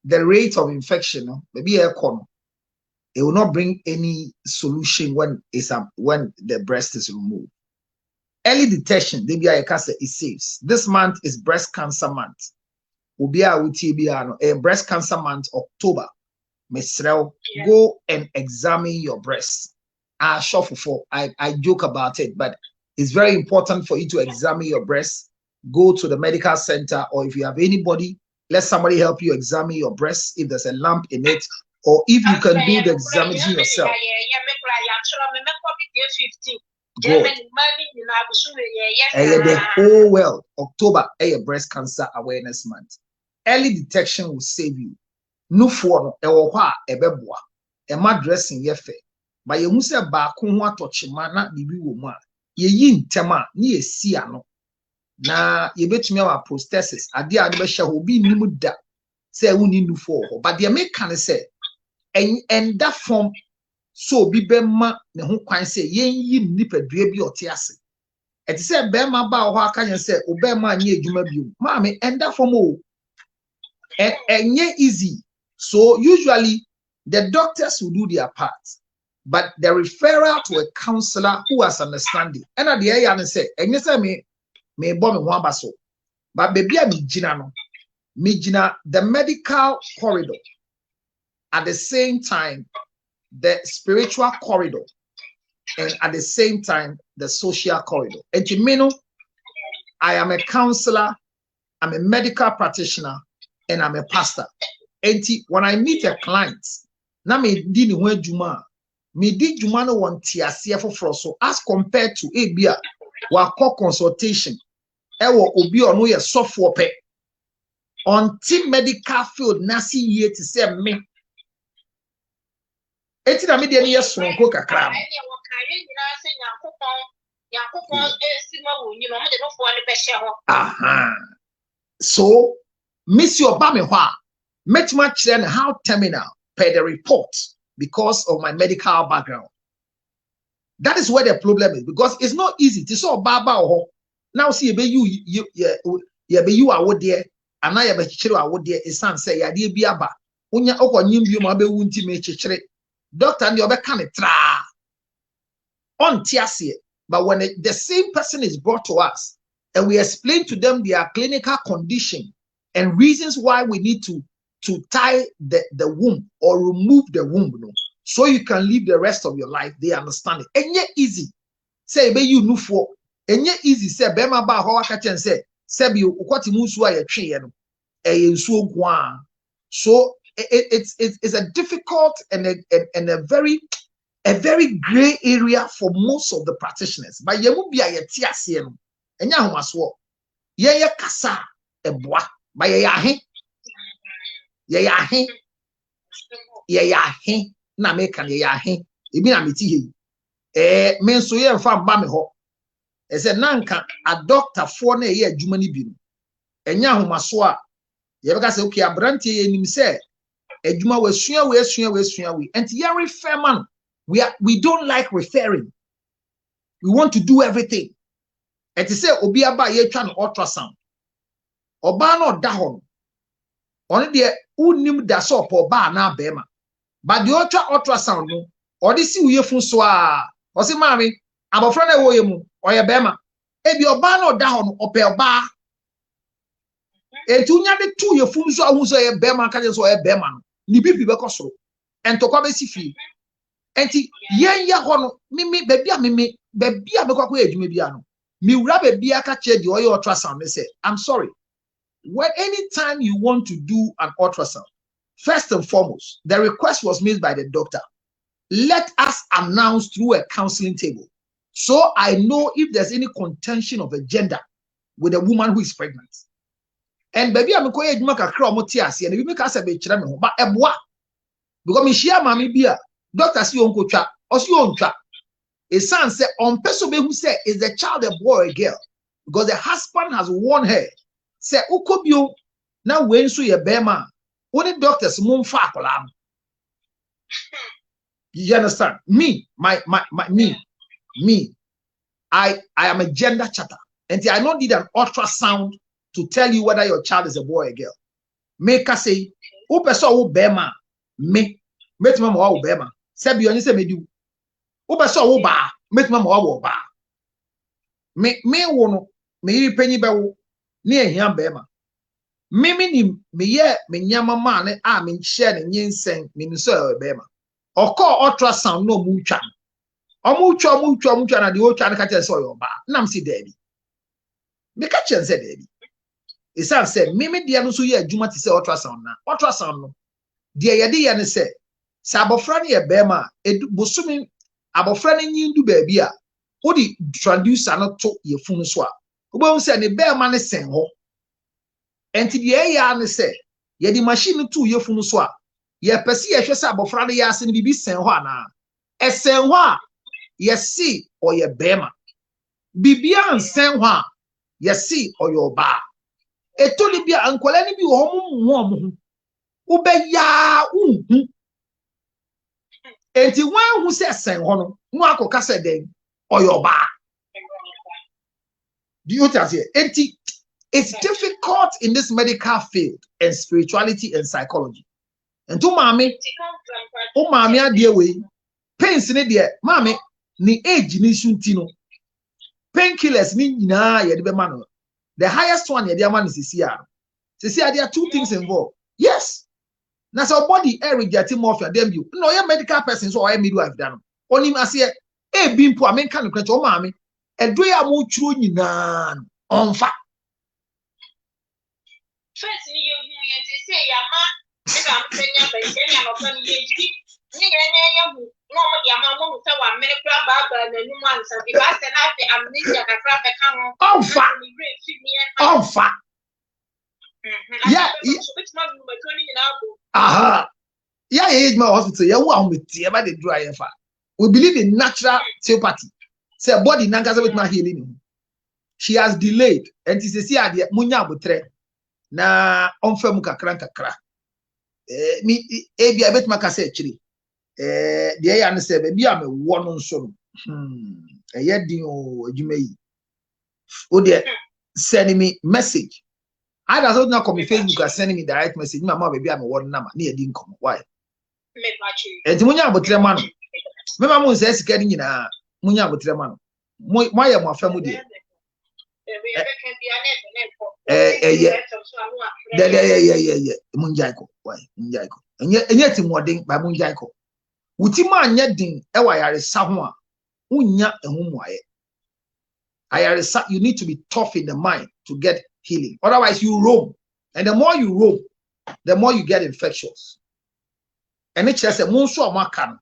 rate of infection. Maybe it will not bring any solution when the breast is removed. Early detection, it saves. This month is breast cancer month. Breast cancer month, October. Go and examine your breast. I joke about it, but it's very important for you to examine your breast. Go to the medical center, or if you have anybody, let somebody help you examine your breast if there's a lump in it, or if you can do the examination yourself. Good. The whole world, October, breast cancer awareness month. Early detection will save you. No for a dressing yefe. But you must say ba kunwa tochimana bibi woma. Ye yin tema ni esiano. Na ye betumi wa prosthesis. Ade ade be hye obi nimu da. Say woni nu for. But the make can say and that form so bi bema ne ho kwan se yen yi nipadua bi ote ase e ti se bema ba ho aka yen se obema anye adwuma bi maame enda from o enye easy. So usually the doctors will do their part, but the referral to a counselor who has understanding and at the area and say enye se me bo me ho abaso, but baby a me gina the medical corridor at the same time the spiritual corridor, and at the same time the social corridor. And you know, I am a counselor, I'm a medical practitioner, and I'm a pastor. And when I meet a client, na me di ni ho adwuma, me di dwuma no won tiase foforo so as compared to ebia wa consultation ewo obi ono ye software pe on team medical field na si ye to say me. Eti na media ni yesonko kakra. Aha. So, Miss Obama hwa met much then how terminal per the report because of my medical background. That is where the problem is, because it's not easy to so baba ho. Now see you be you are there and I be chiro awo there esan say ya de bi aba. Onya okonyim bi ma be wunti me chechire. Doctor and the other can tra on tiasie. But when the same person is brought to us and we explain to them their clinical condition and reasons why we need to tie the womb or remove the womb, so you can live the rest of your life, they understand it. And yet easy. Say be you know for enye easy say be ma ba ho waka chen say sebi ukwati mu nsuo aye twe ye no nsuo nko a so it's a difficult and a very gray area for most of the practitioners but ye mu bia ye ti ase no enya homaso ye kasa eboa ba ye ahe na me kan ye ahe ebi na meti he me nso ye mfa mba me ho ese nanka a doctor for na ye adwuma ni bi no enya homaso a ye beka say okay abrante ye nim say adwuma wasua we and ye refer man we don't like referring. We want to do everything. Et say obi aba ye twa no ultrasound. Oba no da ho no. Ono de unim da so po ba na bema. But the ultrasound no, odi si uye fun so a. O si maami, abofra na wo ye mu, oye bema. E bi oba no da ho no, ope oba. Enti unya de tu ye fun so ahun so ye bema ka je so ye bema no. Ni bibi be kosoro. Entokwa be si fi. Enti yen ya ho no, mimi baby a me kwakwa adwuma bia no. Mi wura baby aka che the oye ultrasound say, I'm sorry. When anytime you want to do an ultrasound, first and foremost, the request was made by the doctor. Let us announce through a counseling table. So I know if there's any contention of a gender with a woman who is pregnant. And baby, I'm going to make a crow motias and we make us a bit but a bois. Because me share mammy beer, doctor see uncle trap, or see on trap. A son said on person who said is the child a boy or a girl? Because the husband has warned her. Say ukobio na wensu ye bema. Only doctors mum fa kolam. You understand? Me, I am a gender chatter. And I don't need an ultrasound to tell you whether your child is a boy or a girl. Make us say, who person who bema me, met mama who bema. Sebi oni se me do. Who person who ba, met mama who ba. Me wono, me penny bewo, ni ehia bema. Mimi ni me ye me nyama ma ne a me share ne nyinsen me nso bema. Oko ultrasound no mu twa. Omu twa na de o twa ne ka che so yo ba. Nam si dabi. Me ka che se dabi. Isa say mimi de no so ye adwuma ti say ultrasound na. Ultrasound no de ye de ye ne say sa abofra ne ye bema bosumi abofra ne nyindu ba bi a wo di traducer no to ye funu so a. Wo say ne bema ne sen ho. Enti de ya ne say ye di machine to ye funu so a. Ye pesi ye hwe say abofra ne ya ase ne bibi sen ho ana. Esen ho a ye si o ye bema. Bibia nsen ho a ye si o yo ba. Etoli bia ankola ni bi wo mu ubeya unhu. Enti wan hu se sen ho no no akoka se den o yo ba. Do you understand? Enti it's difficult in this medical field and spirituality and psychology. And to mami, o mami adie we pains ni de mami ni age ni suntino. Painkillers ni nyina ye de be man. The highest one ye de man is CCR. CCR there are two things involved. Yes. Na so body reject morphine dem you. No you medical person so or midwife dan. Onim ase e bi mpo amenka no kweche o mami. Edo ya mo churo nyina onfa. First ni ye hu ye te say ya ma me ka mpenya ba ye na no fa ni ye ji. Ni ye hu no mo ya ma mo ta wa me kra ba na nyu man sa bi ba se na fe amnesia ka kra be ka ho. Onfa. Yeah. Aha. Yeah, my hospital. Yeah, who they dry fa. We believe in natural telepathy. Say body nangaza with my healing. She has delayed. And she says, "Yeah, munya butre na onfa muka kakra. Me ebi abet makase chiri. The ya ne say baby am one nso. Eye din o adwuma yi. O de send me message. I does not come on Facebook and sending me direct message. My mom baby I'm a one number. Near didn't come. Why? And Munya Butre man. Remember Moon says getting in a Munya Butre man. Why am I family? Yeah. Munjaiko. Why? Munjaiko. And yet in what by Munjaiko. Utima yet ding, Ewayari Sahua. Unya and Mumwaye. You need to be tough in the mind to get healing. Otherwise, you roam. And the more you roam, the more you get infectious. And it says, Monso Amakan,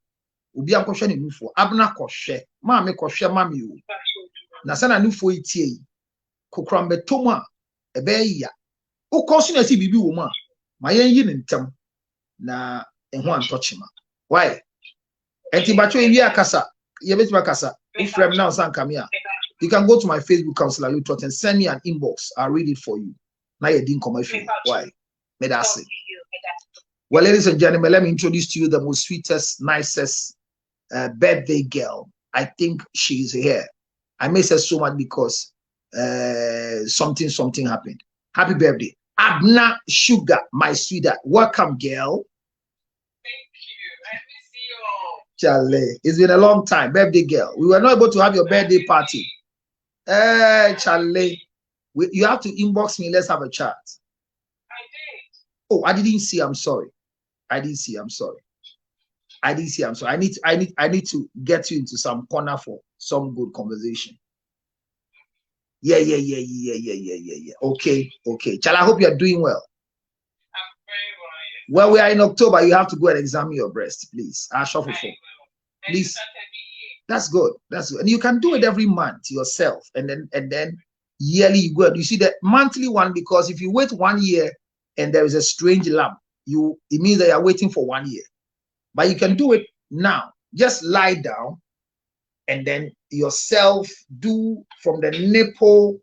Ubi Uncle Nufo, Abna Koshe, Mammy Koshe, Mammy. Nasana Nufo iti, Kukrambe Toma, a beya. O caution as he be woman, my yin in tem, na and one touch him. Why? Antibacho Via Casa, Yabet Casa, if from now, San Camia. You can go to my Facebook counselor and send me an inbox. I'll read it for you. Now you didn't commercial. Why? Medasi. Well, ladies and gentlemen, let me introduce to you the most sweetest, nicest birthday girl. I think she's here. I miss her so much because something happened. Happy birthday. Abna Sugar, my sweetheart. Welcome, girl. Charlie, it's been a long time. Birthday girl. We were not able to have your birthday party. Charlie, you have to inbox me. Let's have a chat. I did. Oh, I didn't see. I'm sorry. I didn't see. I'm sorry. I didn't see. I'm sorry. I need to get you into some corner for some good conversation. Yeah. Okay. Charlie, I hope you're doing well. I'm very well. Well, we are in October. You have to go and examine your breast, please. I'll shuffle for. Please. That's good. That's good. And you can do it every month yourself. And then yearly you go. You see the monthly one, because if you wait 1 year and there is a strange lump, it means that you're waiting for 1 year. But you can do it now. Just lie down and then yourself do from the nipple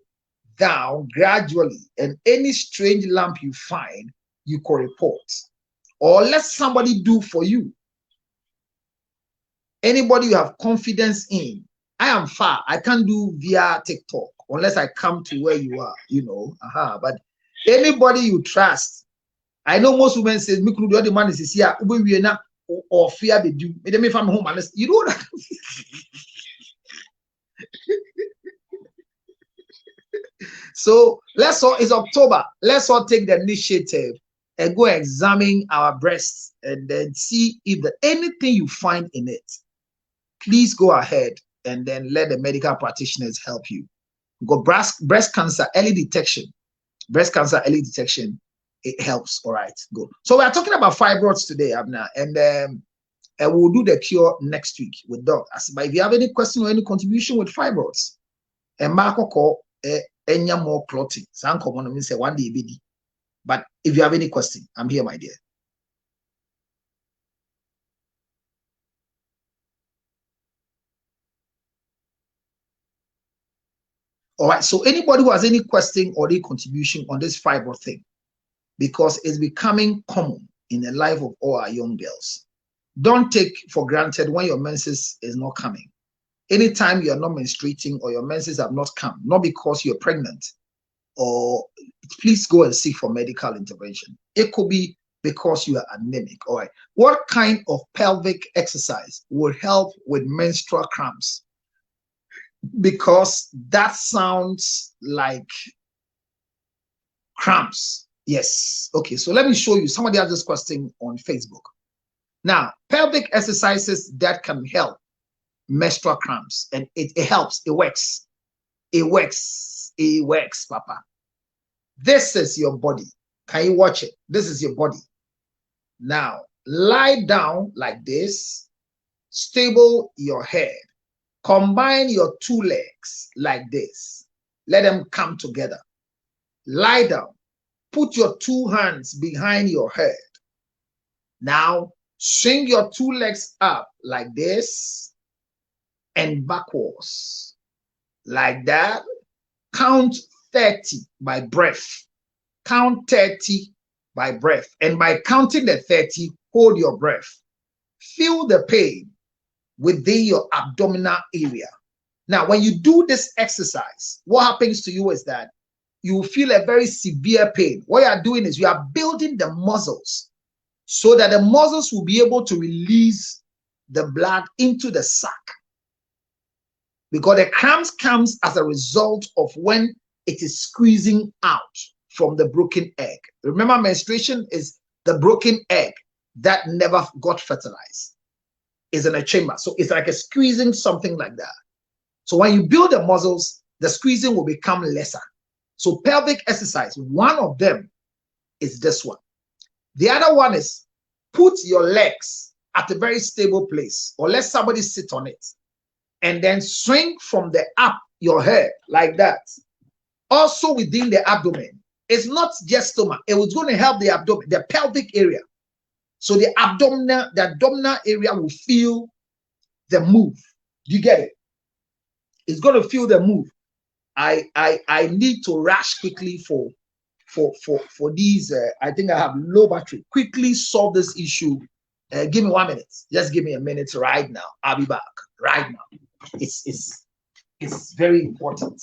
down gradually. And any strange lump you find, you can report. Or let somebody do for you. Anybody you have confidence in. I am far. I can't do via TikTok unless I come to where you are, But anybody you trust. I know most women say, the man is here, or fear they do. Maybe if I'm home, you know that. So it's October. Let's all take the initiative and go examine our breasts and then see if there's anything you find in it. Please go ahead and then let the medical practitioners help you. Go breast cancer early detection. Breast cancer early detection, it helps. All right, go. So we are talking about fibroids today, Abna, and we'll do the cure next week with Doc. But if you have any question or any contribution with fibroids, and Marco call any more clotting. Some common means say 1 day BD. But if you have any question, I'm here, my dear. All right, so anybody who has any question or any contribution on this fibroid thing, because it's becoming common in the life of all our young girls. Don't take for granted when your menses is not coming. Anytime you're not menstruating or your menses have not come, not because you're pregnant, or please go and seek for medical intervention. It could be because you are anemic. All right, what kind of pelvic exercise would help with menstrual cramps? Because that sounds like cramps. Yes. Okay, so let me show you. Somebody asked this question on Facebook. Now, pelvic exercises that can help menstrual cramps, and it helps. It works. It works, Papa. This is your body. Can you watch it? This is your body. Now, lie down like this. Stable your head. Combine your 2 legs like this. Let them come together. Lie down. Put your 2 hands behind your head. Now, swing your 2 legs up like this and backwards. Like that. Count 30 by breath. Count 30 by breath. And by counting the 30, hold your breath. Feel the pain within your abdominal area. Now, when you do this exercise, what happens to you is that you feel a very severe pain. What you are doing is you are building the muscles so that the muscles will be able to release the blood into the sac. Because the cramps comes as a result of when it is squeezing out from the broken egg. Remember, menstruation is the broken egg that never got fertilized. Is in a chamber. So it's like a squeezing, something like that. So when you build the muscles, the squeezing will become lesser. So pelvic exercise, one of them is this one. The other one is put your legs at a very stable place, or let somebody sit on it, and then swing from the up your head like that. Also within the abdomen. It's not just stomach. It was going to help the abdomen, the pelvic area. So the abdominal area will feel the move. Do you get it? It's going to feel the move. I need to rush quickly for these. I think I have low battery. Quickly solve this issue. Give me 1 minute. Just give me a minute right now. I'll be back right now. It's very important.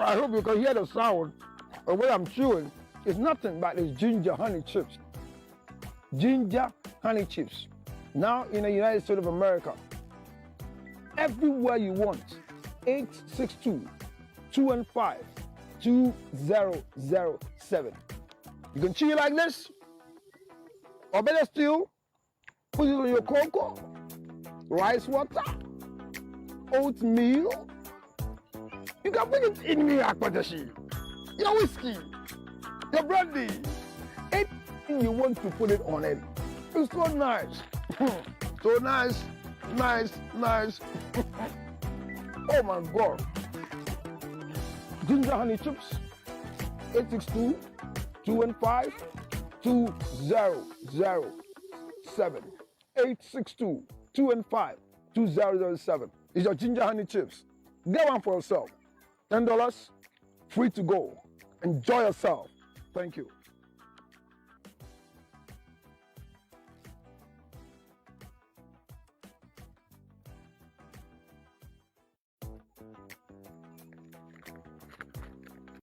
I hope you can hear the sound of what I'm chewing. It's nothing but it's ginger honey chips. Ginger honey chips. Now in the United States of America, everywhere you want, 862-215-2007. You can chew it like this, or better still, put it on your cocoa, rice water, oatmeal. You can put it in your akpadashi, your whiskey, your brandy, anything you want to put it on it. It's so nice. So nice. Oh my God. Ginger honey chips, 862-215-2007. 862-215-2007. It's your ginger honey chips. Get one for yourself. $10, free to go. Enjoy yourself. Thank you.